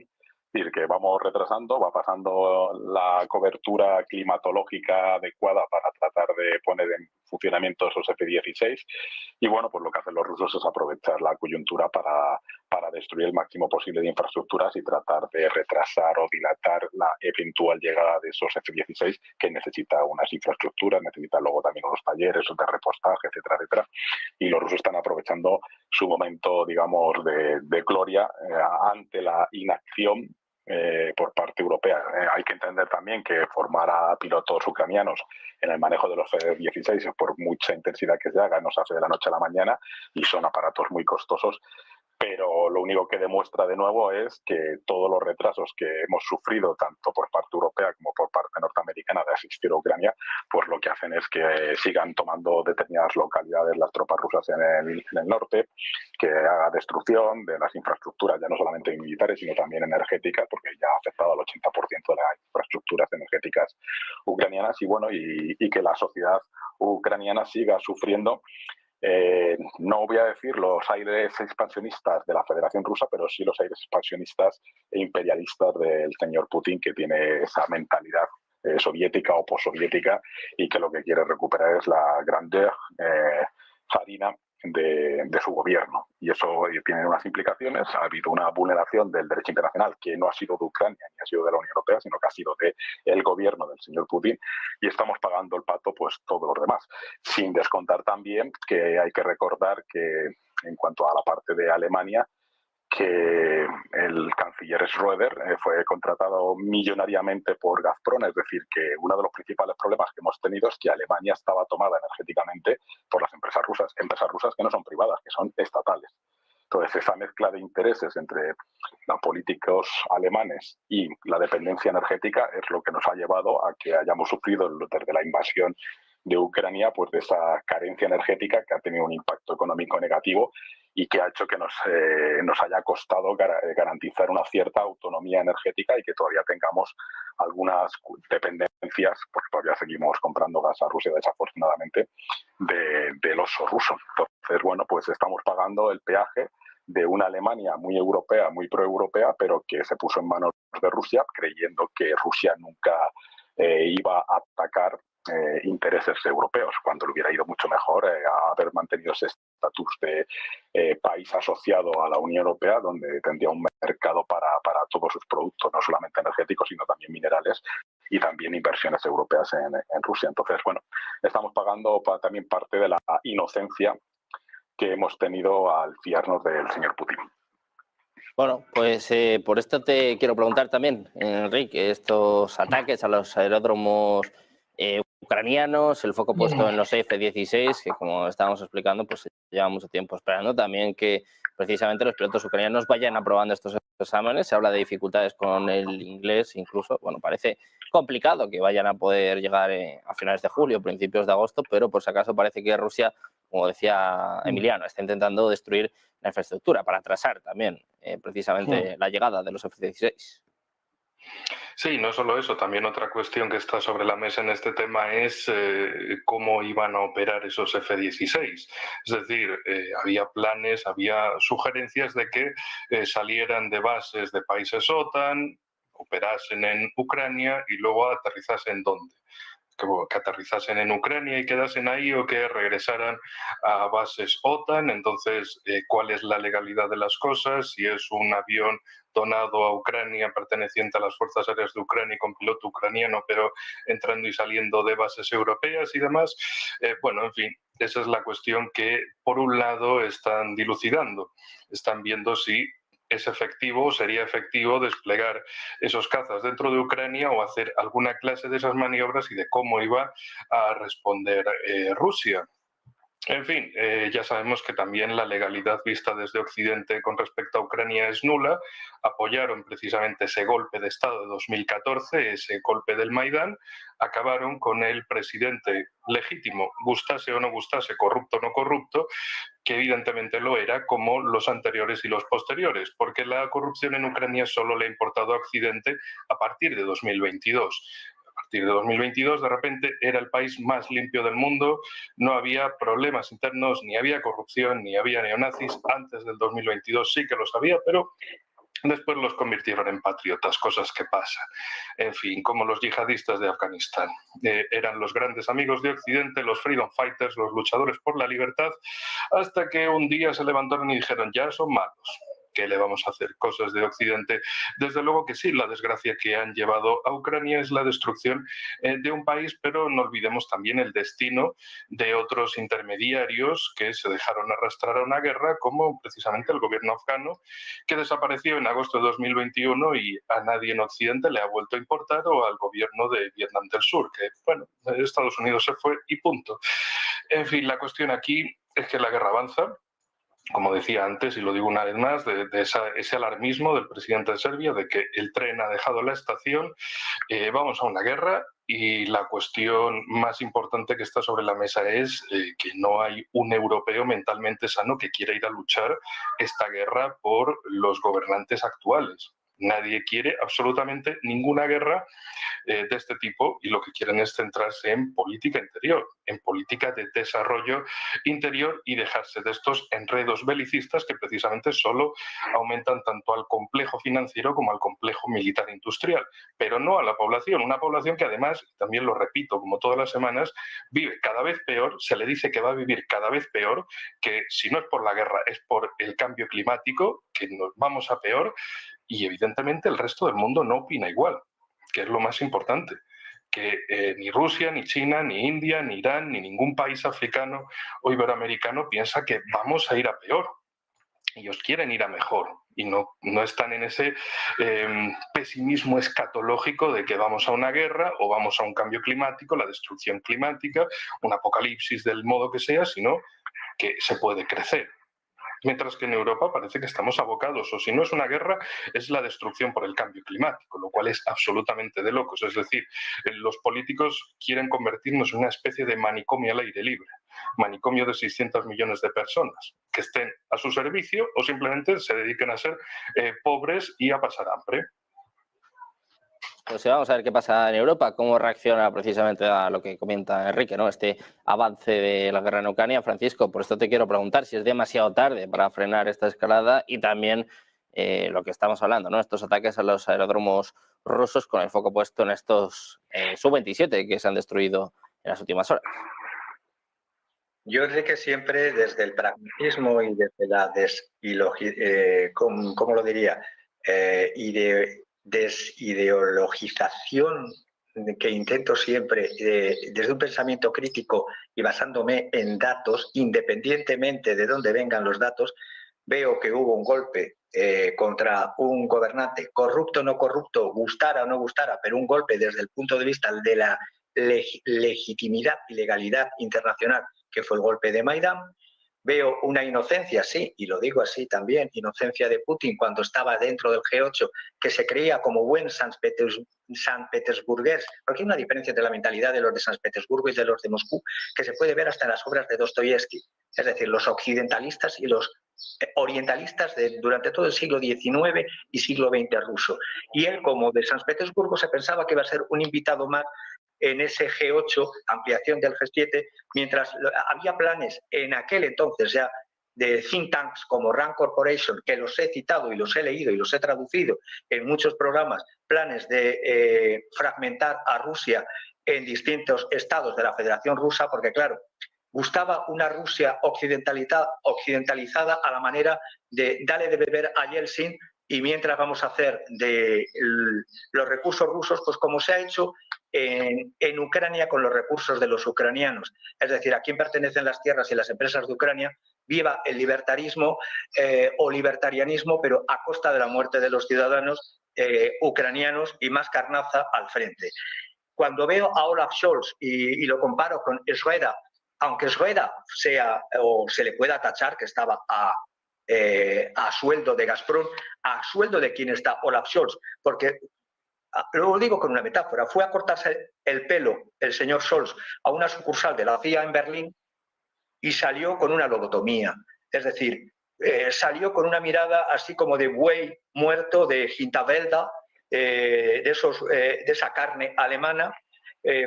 Es decir, que vamos retrasando, va pasando la cobertura climatológica adecuada para tratar de poner en funcionamiento esos F-16. Y bueno, pues lo que hacen los rusos es aprovechar la coyuntura para destruir el máximo posible de infraestructuras y tratar de retrasar o dilatar la eventual llegada de esos F-16, que necesita unas infraestructuras, necesita luego también unos talleres de repostaje, etcétera, etcétera. Y los rusos están aprovechando su momento, digamos, de gloria ante la inacción por parte europea. Hay que entender también que formar a pilotos ucranianos en el manejo de los F-16, por mucha intensidad que se haga, no se hace de la noche a la mañana y son aparatos muy costosos. Pero lo único que demuestra de nuevo es que todos los retrasos que hemos sufrido, tanto por parte europea como por parte norteamericana, de asistir a Ucrania, pues lo que hacen es que sigan tomando determinadas localidades las tropas rusas en el norte, que haga destrucción de las infraestructuras, ya no solamente militares, sino también energéticas, porque ya ha afectado al 80% de las infraestructuras energéticas ucranianas, y bueno, y que la sociedad ucraniana siga sufriendo. No voy a decir los aires expansionistas de la Federación Rusa, pero sí los aires expansionistas e imperialistas del señor Putin, que tiene esa mentalidad soviética o postsoviética y que lo que quiere recuperar es la grandeur farina de su gobierno. Y eso tiene unas implicaciones. Ha habido una vulneración del derecho internacional que no ha sido de Ucrania ni ha sido de la Unión Europea, sino que ha sido del gobierno del señor Putin, y estamos pagando el pato pues todos los demás. Sin descontar también que hay que recordar que en cuanto a la parte de Alemania, que el canciller Schröder fue contratado millonariamente por Gazprom, es decir, que uno de los principales problemas que hemos tenido es que Alemania estaba tomada energéticamente por las empresas rusas que no son privadas, que son estatales. Entonces, esa mezcla de intereses entre los políticos alemanes y la dependencia energética es lo que nos ha llevado a que hayamos sufrido desde la invasión de Ucrania, pues de esa carencia energética que ha tenido un impacto económico negativo y que ha hecho que nos haya costado garantizar una cierta autonomía energética y que todavía tengamos algunas dependencias, porque todavía seguimos comprando gas a Rusia, desafortunadamente, del oso ruso. Entonces, bueno, pues estamos pagando el peaje de una Alemania muy europea, muy proeuropea, pero que se puso en manos de Rusia, creyendo que Rusia nunca iba a atacar intereses europeos, cuando le hubiera ido mucho mejor haber mantenido ese estatus de país asociado a la Unión Europea, donde tendría un mercado para todos sus productos, no solamente energéticos, sino también minerales y también inversiones europeas en Rusia. Entonces, bueno, estamos pagando también parte de la inocencia que hemos tenido al fiarnos del señor Putin. Bueno, pues por esto te quiero preguntar también, Enrique, estos ataques a los aeródromos ucranianos, el foco puesto en los F-16, que como estábamos explicando, pues lleva mucho tiempo esperando también que precisamente los pilotos ucranianos vayan aprobando estos exámenes. Se habla de dificultades con el inglés, incluso, bueno, parece complicado que vayan a poder llegar a finales de julio, principios de agosto, pero por si acaso parece que Rusia, como decía Emiliano, está intentando destruir la infraestructura para atrasar también precisamente la llegada de los F-16. Sí, no solo eso, también otra cuestión que está sobre la mesa en este tema es cómo iban a operar esos F-16. Es decir, había planes, había sugerencias de que salieran de bases de países OTAN, operasen en Ucrania y luego aterrizasen ¿dónde? Que aterrizasen en Ucrania y quedasen ahí o que regresaran a bases OTAN. Entonces, ¿cuál es la legalidad de las cosas? Si es un avión donado a Ucrania, perteneciente a las Fuerzas Aéreas de Ucrania y con piloto ucraniano, pero entrando y saliendo de bases europeas y demás. Bueno, en fin, esa es la cuestión que, por un lado, están dilucidando. Están viendo si es efectivo, sería efectivo desplegar esos cazas dentro de Ucrania o hacer alguna clase de esas maniobras y de cómo iba a responder Rusia. En fin, ya sabemos que también la legalidad vista desde Occidente con respecto a Ucrania es nula. Apoyaron precisamente ese golpe de Estado de 2014, ese golpe del Maidán. Acabaron con el presidente legítimo, gustase o no gustase, corrupto o no corrupto, que evidentemente lo era, como los anteriores y los posteriores, porque la corrupción en Ucrania solo le ha importado a Occidente a partir de 2022. A partir de 2022, de repente, era el país más limpio del mundo, no había problemas internos, ni había corrupción, ni había neonazis. Antes del 2022 sí que los había, pero después los convirtieron en patriotas, cosas que pasan. En fin, como los yihadistas de Afganistán. Eran los grandes amigos de Occidente, los freedom fighters, los luchadores por la libertad, hasta que un día se levantaron y dijeron, ya son malos. ¿Qué le vamos a hacer? Cosas de Occidente. Desde luego que sí, la desgracia que han llevado a Ucrania es la destrucción de un país, pero no olvidemos también el destino de otros intermediarios que se dejaron arrastrar a una guerra, como precisamente el gobierno afgano, que desapareció en agosto de 2021 y a nadie en Occidente le ha vuelto a importar, o al gobierno de Vietnam del Sur, que, bueno, Estados Unidos se fue y punto. En fin, la cuestión aquí es que la guerra avanza. Como decía antes, y lo digo una vez más, de ese alarmismo del presidente de Serbia, de que el tren ha dejado la estación, vamos a una guerra, y la cuestión más importante que está sobre la mesa es que no hay un europeo mentalmente sano que quiera ir a luchar esta guerra por los gobernantes actuales. Nadie quiere absolutamente ninguna guerra de este tipo, y lo que quieren es centrarse en política interior, en política de desarrollo interior, y dejarse de estos enredos belicistas que precisamente solo aumentan tanto al complejo financiero como al complejo militar industrial, pero no a la población, una población que además, también lo repito como todas las semanas, vive cada vez peor, se le dice que va a vivir cada vez peor, que si no es por la guerra es por el cambio climático, que nos vamos a peor, y evidentemente el resto del mundo no opina igual, que es lo más importante, que ni Rusia, ni China, ni India, ni Irán, ni ningún país africano o iberoamericano piensa que vamos a ir a peor. Ellos quieren ir a mejor y no están en ese pesimismo escatológico de que vamos a una guerra o vamos a un cambio climático, la destrucción climática, un apocalipsis del modo que sea, sino que se puede crecer. Mientras que en Europa parece que estamos abocados, o si no es una guerra, es la destrucción por el cambio climático, lo cual es absolutamente de locos. Es decir, los políticos quieren convertirnos en una especie de manicomio al aire libre, manicomio de 600 millones de personas, que estén a su servicio o simplemente se dediquen a ser pobres y a pasar hambre. Pues vamos a ver qué pasa en Europa, cómo reacciona precisamente a lo que comenta Enrique, ¿no? Este avance de la guerra en Ucrania. Francisco, por esto te quiero preguntar si es demasiado tarde para frenar esta escalada, y también lo que estamos hablando, ¿no? Estos ataques a los aeródromos rusos con el foco puesto en estos Su-27 que se han destruido en las últimas horas. Yo, Enrique, siempre desde el pragmatismo y desde la ¿cómo lo diría? Desideologización que intento siempre, desde un pensamiento crítico y basándome en datos, independientemente de dónde vengan los datos, veo que hubo un golpe contra un gobernante, corrupto o no corrupto, gustara o no gustara, pero un golpe desde el punto de vista de la legitimidad y legalidad internacional, que fue el golpe de Maidán. Veo una inocencia, sí, y lo digo así también, inocencia de Putin cuando estaba dentro del G8, que se creía como buen San Petersburgués, porque hay una diferencia entre la mentalidad de los de San Petersburgo y de los de Moscú, que se puede ver hasta en las obras de Dostoyevsky, es decir, los occidentalistas y los orientalistas durante todo el siglo XIX y siglo XX ruso. Y él, como de San Petersburgo, se pensaba que iba a ser un invitado más en ese G8, ampliación del G7, mientras había planes en aquel entonces ya de think tanks como Rand Corporation, que los he citado y los he leído y los he traducido en muchos programas, planes de fragmentar a Rusia en distintos estados de la Federación Rusa, porque claro, gustaba una Rusia occidentalizada a la manera de darle de beber a Yeltsin y mientras vamos a hacer de los recursos rusos, pues como se ha hecho en Ucrania con los recursos de los ucranianos. Es decir, a quién pertenecen las tierras y las empresas de Ucrania, viva el libertarismo o libertarianismo, pero a costa de la muerte de los ciudadanos ucranianos y más carnaza al frente. Cuando veo a Olaf Scholz y lo comparo con Schröder, aunque Schröder sea o se le pueda tachar que estaba a sueldo de Gazprom, a sueldo de quien está Olaf Scholz, porque lo digo con una metáfora, fue a cortarse el pelo el señor Scholz a una sucursal de la CIA en Berlín y salió con una lobotomía, es decir, salió con una mirada así como de buey muerto, de Hinterwälder, de esa carne alemana,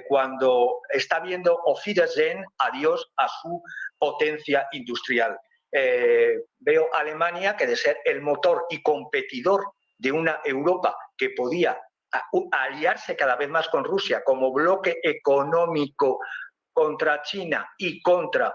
cuando está viendo Auf Wiedersehen, adiós a su potencia industrial. Veo a Alemania que de ser el motor y competidor de una Europa que podía aliarse cada vez más con Rusia como bloque económico contra China y contra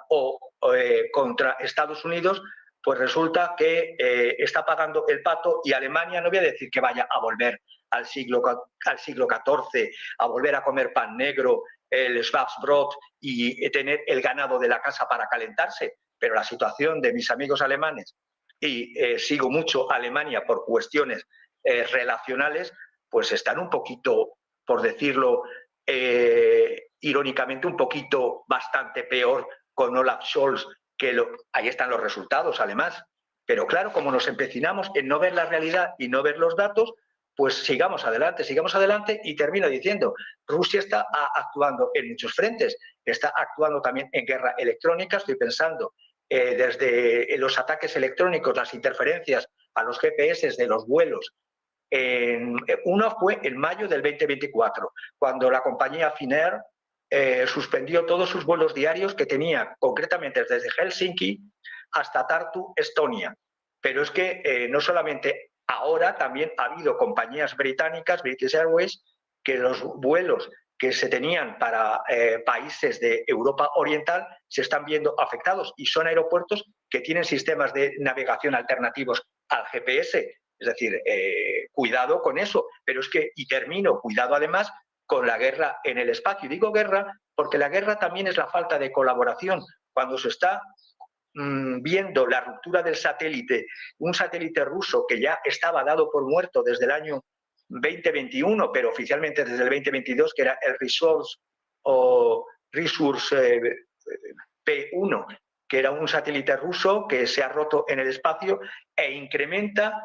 Estados Unidos, pues resulta que está pagando el pato y Alemania, no voy a decir que vaya a volver al siglo XIV, a volver a comer pan negro, el Schwarzbrot y tener el ganado de la casa para calentarse, pero la situación de mis amigos alemanes, y sigo mucho Alemania por cuestiones relacionales, pues están un poquito, por decirlo irónicamente, un poquito bastante peor con Olaf Scholz, que ahí están los resultados, además. Pero claro, como nos empecinamos en no ver la realidad y no ver los datos, pues sigamos adelante y termino diciendo, Rusia está actuando en muchos frentes, está actuando también en guerra electrónica, estoy pensando desde los ataques electrónicos, las interferencias a los GPS de los vuelos. Uno fue en mayo del 2024, cuando la compañía Finnair suspendió todos sus vuelos diarios que tenía, concretamente desde Helsinki hasta Tartu, Estonia. Pero es que no solamente ahora, también ha habido compañías británicas, British Airways, que los vuelos que se tenían para países de Europa Oriental se están viendo afectados y son aeropuertos que tienen sistemas de navegación alternativos al GPS. Es decir, cuidado con eso. Pero es que, y termino, cuidado además con la guerra en el espacio. Y digo guerra porque la guerra también es la falta de colaboración. Cuando se está viendo la ruptura del satélite, un satélite ruso que ya estaba dado por muerto desde el año 2021, pero oficialmente desde el 2022, que era el Resource P1, que era un satélite ruso que se ha roto en el espacio e incrementa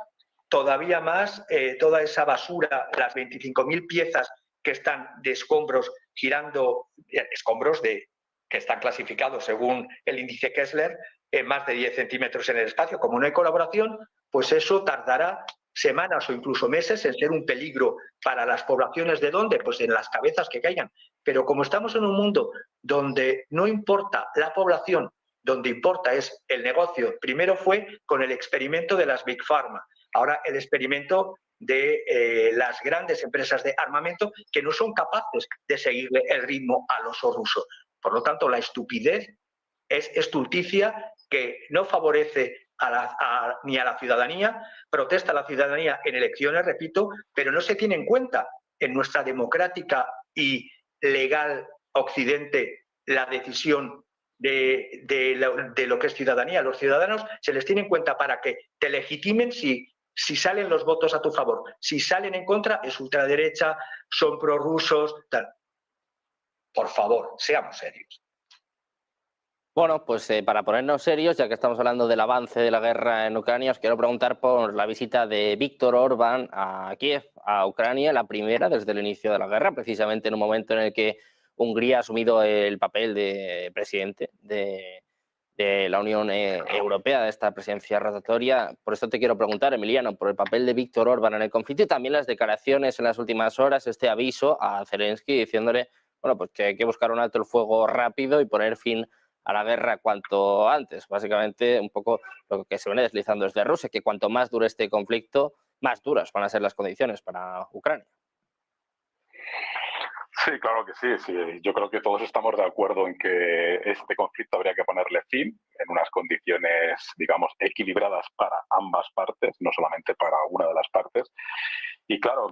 todavía más toda esa basura, las 25.000 piezas que están de escombros girando, escombros que están clasificados según el índice Kessler, en más de 10 centímetros en el espacio. Como no hay colaboración, pues eso tardará semanas o incluso meses en ser un peligro para las poblaciones. ¿De dónde? Pues en las cabezas que caigan. Pero como estamos en un mundo donde no importa la población, donde importa es el negocio, primero fue con el experimento de las Big Pharma, ahora el experimento de las grandes empresas de armamento que no son capaces de seguirle el ritmo al oso ruso. Por lo tanto, la estupidez es estulticia que no favorece ni a la ciudadanía, protesta a la ciudadanía en elecciones, repito, pero no se tiene en cuenta en nuestra democrática y legal Occidente la decisión de lo que es ciudadanía. Los ciudadanos se les tiene en cuenta para que te legitimen si salen los votos a tu favor. Si salen en contra, es ultraderecha, son prorrusos, tal. Por favor, seamos serios. Bueno, pues para ponernos serios, ya que estamos hablando del avance de la guerra en Ucrania, os quiero preguntar por la visita de Víktor Orbán a Kiev, a Ucrania, la primera desde el inicio de la guerra, precisamente en un momento en el que Hungría ha asumido el papel de presidente de la Unión Europea, de esta presidencia rotatoria. Por eso te quiero preguntar, Emiliano, por el papel de Víktor Orbán en el conflicto y también las declaraciones en las últimas horas, este aviso a Zelensky diciéndole, bueno, pues que hay que buscar un alto el fuego rápido y poner fin a la guerra cuanto antes. Básicamente, un poco lo que se viene deslizando desde Rusia, que cuanto más dure este conflicto, más duras van a ser las condiciones para Ucrania. Sí, claro que sí, sí. Yo creo que todos estamos de acuerdo en que este conflicto habría que ponerle fin en unas condiciones, digamos, equilibradas para ambas partes, no solamente para una de las partes. Y claro,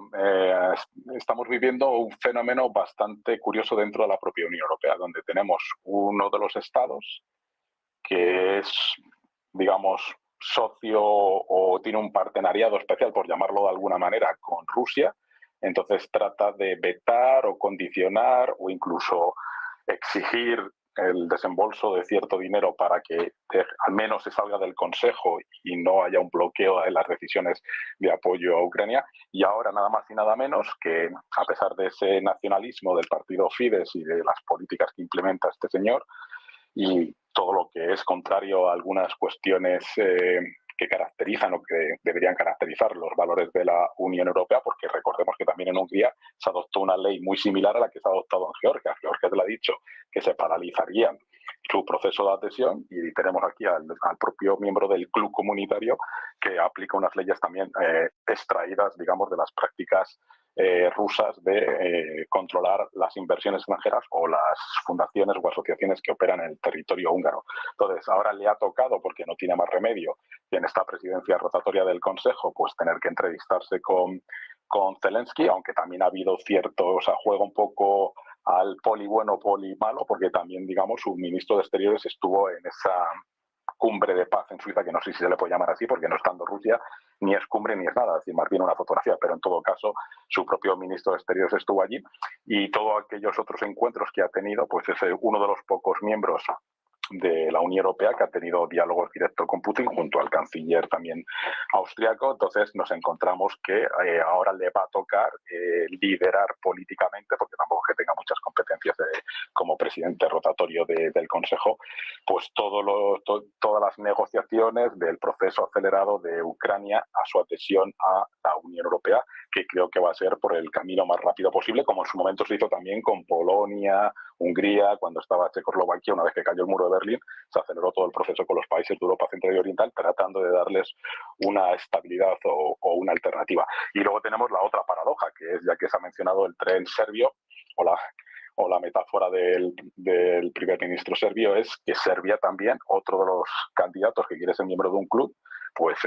estamos viviendo un fenómeno bastante curioso dentro de la propia Unión Europea, donde tenemos uno de los estados que es, digamos, socio o tiene un partenariado especial, por llamarlo de alguna manera, con Rusia. Entonces trata de vetar o condicionar o incluso exigir el desembolso de cierto dinero para que al menos se salga del Consejo y no haya un bloqueo en las decisiones de apoyo a Ucrania. Y ahora nada más y nada menos que, a pesar de ese nacionalismo del partido Fidesz y de las políticas que implementa este señor y todo lo que es contrario a algunas cuestiones que caracterizan o que deberían caracterizar los valores de la Unión Europea, porque recordemos que también en Hungría se adoptó una ley muy similar a la que se ha adoptado en Georgia. Georgia te lo ha dicho que se paralizaría su proceso de adhesión y tenemos aquí al propio miembro del club comunitario que aplica unas leyes también extraídas, digamos, de las prácticas rusas de controlar las inversiones extranjeras o las fundaciones o asociaciones que operan en el territorio húngaro. Entonces, ahora le ha tocado, porque no tiene más remedio, y en esta presidencia rotatoria del Consejo, pues tener que entrevistarse con Zelensky, aunque también ha habido cierto, o sea, juega un poco al poli bueno, poli malo, porque también, digamos, su ministro de Exteriores estuvo en esa cumbre de paz en Suiza, que no sé si se le puede llamar así, porque no estando Rusia, ni es cumbre ni es nada, es decir, más bien una fotografía, pero en todo caso su propio ministro de Exteriores estuvo allí y todos aquellos otros encuentros que ha tenido, pues es uno de los pocos miembros de la Unión Europea que ha tenido diálogos directos con Putin junto al canciller también austriaco. Entonces nos encontramos que ahora le va a tocar liderar políticamente, porque tampoco es que tenga muchas competencias como presidente rotatorio del Consejo, pues todas las negociaciones del proceso acelerado de Ucrania a su adhesión a la Unión Europea, que creo que va a ser por el camino más rápido posible, como en su momento se hizo también con Polonia, Hungría, cuando estaba Checoslovaquia, una vez que cayó el muro de Berlín, se aceleró todo el proceso con los países de Europa Central y Oriental, tratando de darles una estabilidad o una alternativa. Y luego tenemos la otra paradoja, que es, ya que se ha mencionado el tren serbio, o la metáfora del primer ministro serbio, es que Serbia también, otro de los candidatos que quiere ser miembro de un club, pues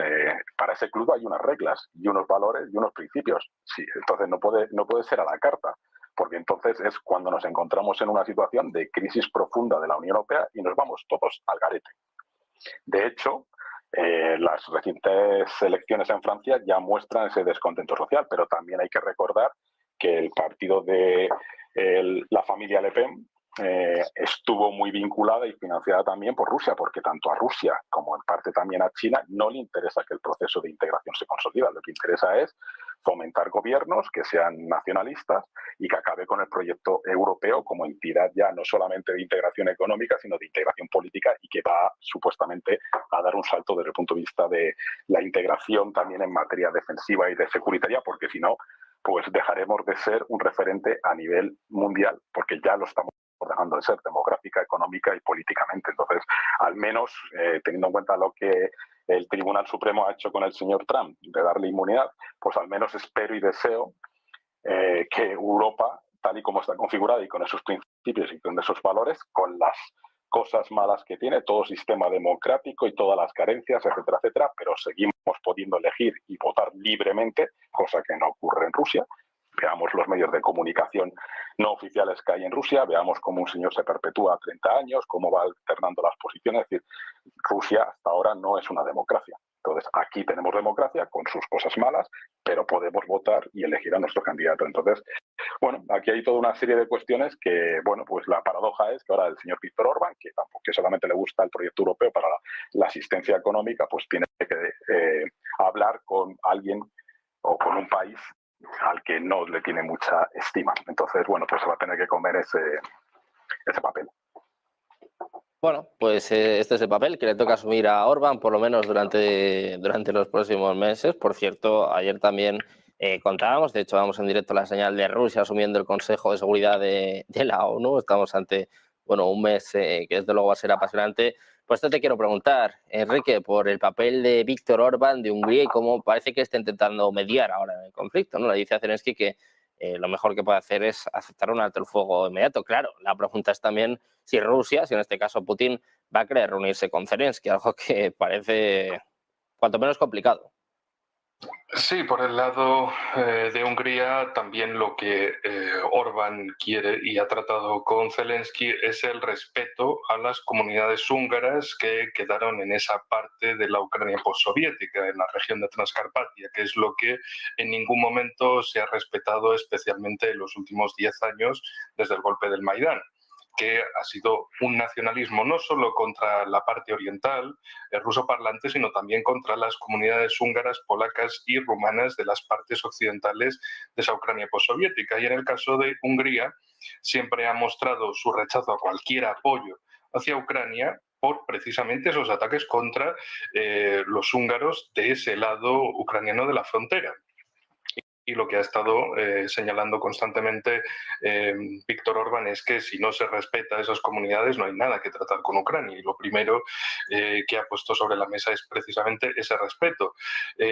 para ese club hay unas reglas y unos valores y unos principios. Sí, entonces no puede ser a la carta, porque entonces es cuando nos encontramos en una situación de crisis profunda de la Unión Europea y nos vamos todos al garete. De hecho, las recientes elecciones en Francia ya muestran ese descontento social, pero también hay que recordar que el partido de la familia Le Pen estuvo muy vinculada y financiada también por Rusia, porque tanto a Rusia como en parte también a China no le interesa que el proceso de integración se consolide. Lo que interesa es fomentar gobiernos que sean nacionalistas y que acabe con el proyecto europeo como entidad ya no solamente de integración económica, sino de integración política, y que va supuestamente a dar un salto desde el punto de vista de la integración también en materia defensiva y de securitaria, porque si no, pues dejaremos de ser un referente a nivel mundial, porque ya lo estamos dejando de ser demográfica, económica y políticamente. Entonces, al menos teniendo en cuenta lo que el Tribunal Supremo ha hecho con el señor Trump de darle inmunidad, pues al menos espero y deseo que Europa, tal y como está configurada y con esos principios y con esos valores, con las cosas malas que tiene, todo sistema democrático y todas las carencias, etcétera, etcétera, pero seguimos pudiendo elegir y votar libremente, cosa que no ocurre en Rusia, veamos los medios de comunicación no oficiales que hay en Rusia, veamos cómo un señor se perpetúa a 30 años, cómo va alternando las posiciones. Es decir, Rusia hasta ahora no es una democracia. Entonces, aquí tenemos democracia con sus cosas malas, pero podemos votar y elegir a nuestro candidato. Entonces, bueno, aquí hay toda una serie de cuestiones que, bueno, pues la paradoja es que ahora el señor Víctor Orbán, que solamente le gusta el proyecto europeo para la asistencia económica, pues tiene que hablar con alguien o con un país al que no le tiene mucha estima. Entonces, bueno, pues se va a tener que comer ese papel. Bueno, pues este es el papel que le toca asumir a Orbán, por lo menos durante los próximos meses. Por cierto, ayer también contábamos, de hecho vamos en directo a la señal de Rusia asumiendo el Consejo de Seguridad de la ONU. Estamos ante un mes que desde luego va a ser apasionante. Pues esto te quiero preguntar, Enrique, por el papel de Víctor Orbán de Hungría y cómo parece que está intentando mediar ahora en el conflicto, ¿no? Le dice a Zelensky que lo mejor que puede hacer es aceptar un alto el fuego inmediato. Claro, la pregunta es también si Rusia, si en este caso Putin, va a querer reunirse con Zelensky, algo que parece cuanto menos complicado. Sí, por el lado de Hungría también lo que Orbán quiere y ha tratado con Zelensky es el respeto a las comunidades húngaras que quedaron en esa parte de la Ucrania postsoviética, en la región de Transcarpatia, que es lo que en ningún momento se ha respetado, especialmente en los últimos 10 años desde el golpe del Maidán, que ha sido un nacionalismo no solo contra la parte oriental, ruso parlante, sino también contra las comunidades húngaras, polacas y rumanas de las partes occidentales de esa Ucrania postsoviética. Y en el caso de Hungría, siempre ha mostrado su rechazo a cualquier apoyo hacia Ucrania por precisamente esos ataques contra los húngaros de ese lado ucraniano de la frontera. Y lo que ha estado señalando constantemente Víctor Orbán es que si no se respeta a esas comunidades no hay nada que tratar con Ucrania. Y lo primero que ha puesto sobre la mesa es precisamente ese respeto.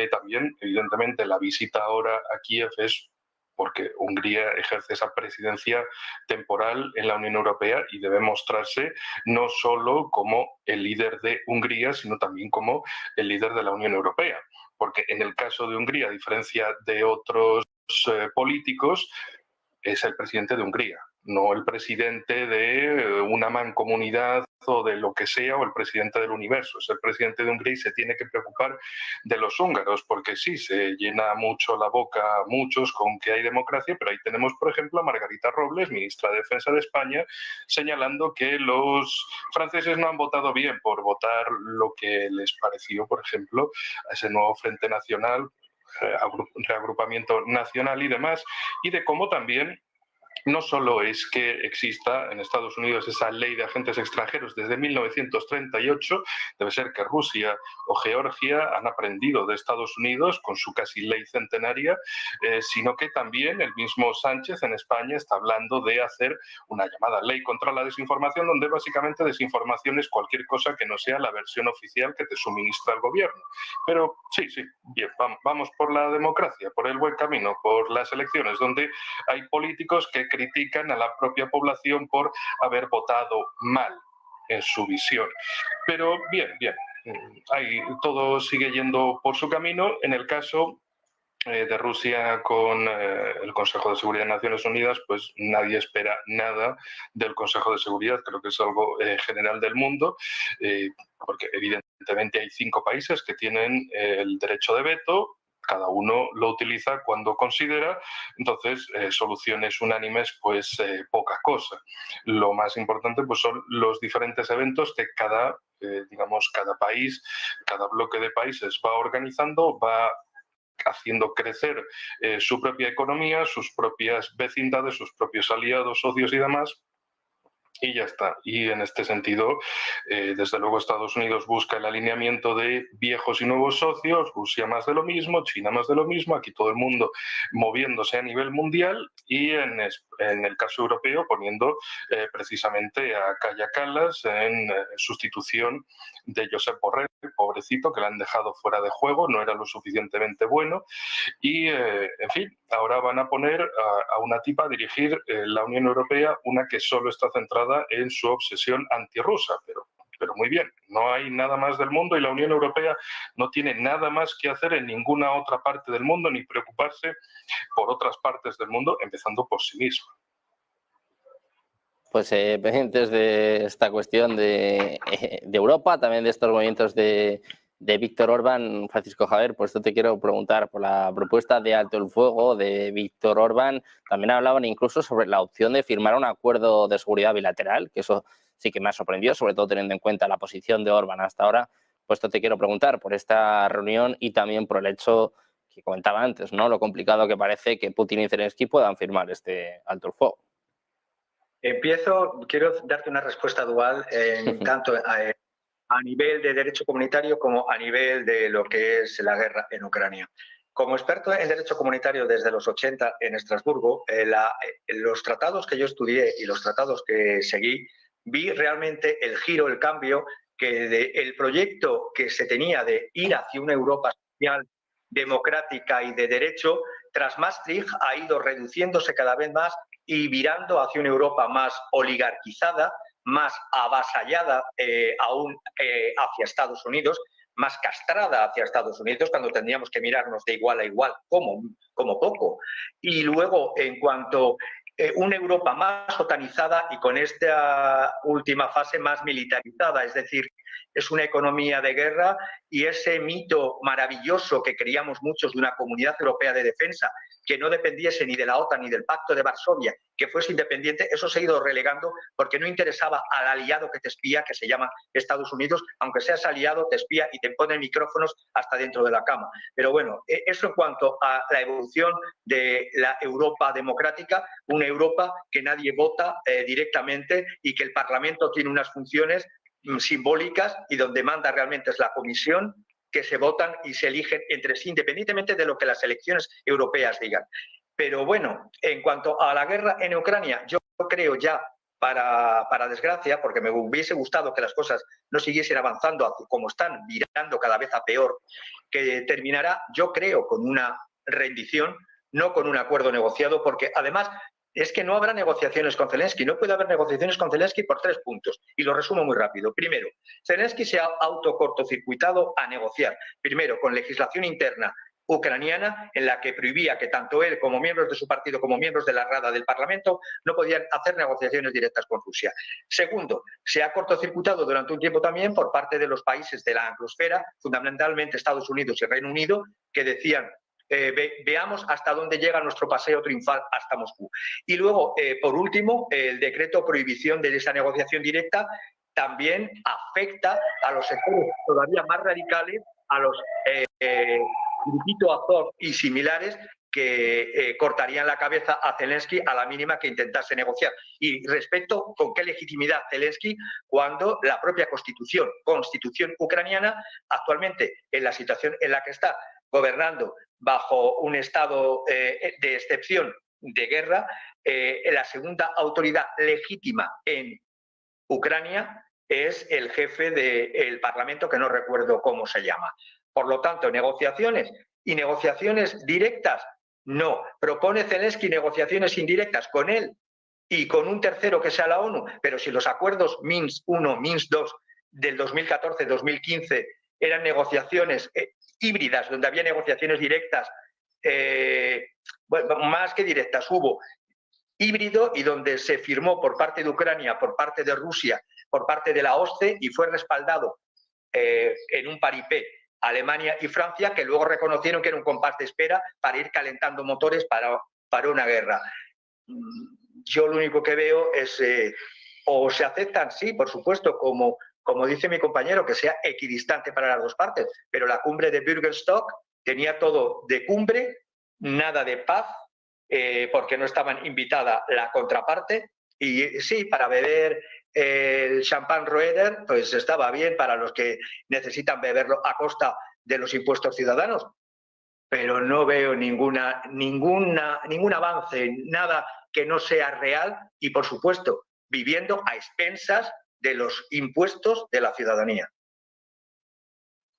También, evidentemente, la visita ahora a Kiev es porque Hungría ejerce esa presidencia temporal en la Unión Europea y debe mostrarse no solo como el líder de Hungría, sino también como el líder de la Unión Europea. Porque en el caso de Hungría, a diferencia de otros políticos, es el presidente de Hungría, no el presidente de una mancomunidad o de lo que sea, o el presidente del universo. Es el presidente de Hungría y se tiene que preocupar de los húngaros, porque sí, se llena mucho la boca a muchos con que hay democracia, pero ahí tenemos, por ejemplo, a Margarita Robles, ministra de Defensa de España, señalando que los franceses no han votado bien por votar lo que les pareció, por ejemplo, a ese nuevo Frente Nacional, reagrupamiento nacional y demás, y de cómo también no solo es que exista en Estados Unidos esa ley de agentes extranjeros desde 1938, debe ser que Rusia o Georgia han aprendido de Estados Unidos con su casi ley centenaria, sino que también el mismo Sánchez en España está hablando de hacer una llamada ley contra la desinformación, donde básicamente desinformación es cualquier cosa que no sea la versión oficial que te suministra el gobierno. Pero sí, bien, vamos por la democracia, por el buen camino, por las elecciones, donde hay políticos que critican a la propia población por haber votado mal en su visión. Pero bien, ahí todo sigue yendo por su camino. En el caso de Rusia con el Consejo de Seguridad de Naciones Unidas, pues nadie espera nada del Consejo de Seguridad, creo que es algo general del mundo, porque evidentemente hay 5 países que tienen el derecho de veto, cada uno lo utiliza cuando considera, entonces soluciones unánimes pues poca cosa. Lo más importante pues son los diferentes eventos que cada país, cada bloque de países va organizando, va haciendo crecer su propia economía, sus propias vecindades, sus propios aliados, socios y demás. Y ya está. Y en este sentido, desde luego Estados Unidos busca el alineamiento de viejos y nuevos socios, Rusia más de lo mismo, China más de lo mismo, aquí todo el mundo moviéndose a nivel mundial y en el caso europeo poniendo precisamente a Kaja Kallas en sustitución de Josep Borrell, pobrecito, que le han dejado fuera de juego, no era lo suficientemente bueno. Y, en fin, ahora van a poner a una tipa a dirigir la Unión Europea, una que solo está centrada en su obsesión antirrusa, pero pero muy bien, no hay nada más del mundo y la Unión Europea no tiene nada más que hacer en ninguna otra parte del mundo ni preocuparse por otras partes del mundo, empezando por sí misma. Pues pendientes de esta cuestión de Europa, también de estos movimientos de Víctor Orbán, Francisco Javier, por esto te quiero preguntar por la propuesta de alto el fuego de Víctor Orbán. También hablaban incluso sobre la opción de firmar un acuerdo de seguridad bilateral, que eso sí que me ha sorprendido, sobre todo teniendo en cuenta la posición de Orbán hasta ahora. Por esto te quiero preguntar por esta reunión y también por el hecho que comentaba antes, ¿no? Lo complicado que parece que Putin y Zelensky puedan firmar este alto el fuego. Quiero darte una respuesta dual tanto a nivel de derecho comunitario como a nivel de lo que es la guerra en Ucrania. Como experto en derecho comunitario desde los 80 en Estrasburgo, los tratados que yo estudié y los tratados que seguí, vi realmente el giro, el cambio, que el proyecto que se tenía de ir hacia una Europa social, democrática y de derecho, tras Maastricht ha ido reduciéndose cada vez más y virando hacia una Europa más oligarquizada, más avasallada aún hacia Estados Unidos, más castrada hacia Estados Unidos, cuando tendríamos que mirarnos de igual a igual, como poco. Y luego, en cuanto una Europa más otanizada y con esta última fase más militarizada, es decir, es una economía de guerra y ese mito maravilloso que creíamos muchos de una comunidad europea de defensa que no dependiese ni de la OTAN ni del Pacto de Varsovia, que fuese independiente, eso se ha ido relegando porque no interesaba al aliado que te espía, que se llama Estados Unidos, aunque seas aliado, te espía y te pone micrófonos hasta dentro de la cama. Pero bueno, eso en cuanto a la evolución de la Europa democrática, una Europa que nadie vota directamente y que el Parlamento tiene unas funciones simbólicas y donde manda realmente es la Comisión, que se votan y se eligen entre sí, independientemente de lo que las elecciones europeas digan. Pero bueno, en cuanto a la guerra en Ucrania, yo creo ya, para desgracia, porque me hubiese gustado que las cosas no siguiesen avanzando como están, virando cada vez a peor, que terminará, yo creo, con una rendición, no con un acuerdo negociado, porque además es que no habrá negociaciones con Zelensky. No puede haber negociaciones con Zelensky por 3 puntos. Y lo resumo muy rápido. Primero, Zelensky se ha autocortocircuitado a negociar. Primero, con legislación interna ucraniana, en la que prohibía que tanto él como miembros de su partido como miembros de la Rada del Parlamento no podían hacer negociaciones directas con Rusia. Segundo, se ha cortocircuitado durante un tiempo también por parte de los países de la anglosfera, fundamentalmente Estados Unidos y Reino Unido, que decían veamos hasta dónde llega nuestro paseo triunfal hasta Moscú. Y luego, por último, el decreto prohibición de esa negociación directa también afecta a los sectores todavía más radicales, a los Grupito Azov y similares, que cortarían la cabeza a Zelensky a la mínima que intentase negociar. Y respecto con qué legitimidad Zelensky, cuando la propia constitución ucraniana, actualmente en la situación en la que está, gobernando bajo un estado de excepción de guerra, la segunda autoridad legítima en Ucrania es el jefe del Parlamento, que no recuerdo cómo se llama. Por lo tanto, negociaciones y negociaciones directas, no. Propone Zelensky negociaciones indirectas con él y con un tercero que sea la ONU, pero si los acuerdos Minsk I, Minsk II del 2014-2015 eran negociaciones híbridas, donde había negociaciones directas, bueno, más que directas, hubo híbrido y donde se firmó por parte de Ucrania, por parte de Rusia, por parte de la OSCE y fue respaldado en un paripé Alemania y Francia, que luego reconocieron que era un compás de espera para ir calentando motores para una guerra. Yo lo único que veo es, o se aceptan, sí, por supuesto, como dice mi compañero, que sea equidistante para las dos partes, pero la cumbre de Bürgenstock tenía todo de cumbre, nada de paz, porque no estaban invitada la contraparte, y sí, para beber el champán Roeder, pues estaba bien para los que necesitan beberlo a costa de los impuestos ciudadanos, pero no veo ningún avance, nada que no sea real y, por supuesto, viviendo a expensas de los impuestos de la ciudadanía.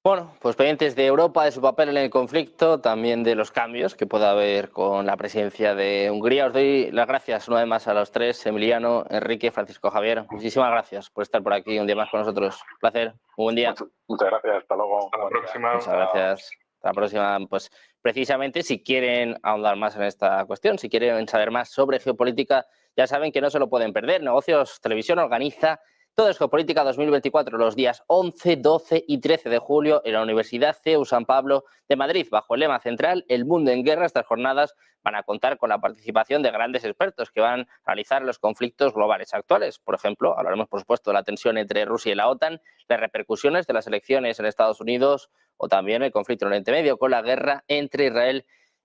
Bueno, pues pendientes de Europa, de su papel en el conflicto, también de los cambios que pueda haber con la presidencia de Hungría. Os doy las gracias una vez más a los tres, Emiliano, Enrique, Francisco Javier. Muchísimas gracias por estar por aquí un día más con nosotros. Un placer, muy buen día. Muchas gracias, hasta luego. Hasta la próxima. Muchas gracias. Hasta la próxima. Pues precisamente si quieren ahondar más en esta cuestión, si quieren saber más sobre geopolítica, ya saben que no se lo pueden perder. Negocios Televisión organiza Todo es Geopolítica 2024 los días 11, 12 y 13 de julio en la Universidad CEU San Pablo de Madrid, bajo el lema central El mundo en guerra. Estas jornadas van a contar con la participación de grandes expertos que van a analizar los conflictos globales actuales. Por ejemplo, hablaremos, por supuesto, de la tensión entre Rusia y la OTAN, las repercusiones de las elecciones en Estados Unidos o también el conflicto en Oriente Medio con la guerra entre Israel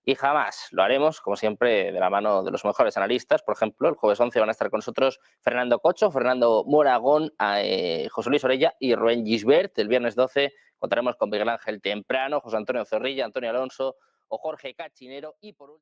y Hamas. Lo haremos, como siempre, de la mano de los mejores analistas. Por ejemplo, el jueves 11 van a estar con nosotros Fernando Cocho, Fernando Moragón, José Luis Orella y Rubén Gisbert. El viernes 12 contaremos con Miguel Ángel Temprano, José Antonio Zorrilla, Antonio Alonso o Jorge Cachinero. Y por último...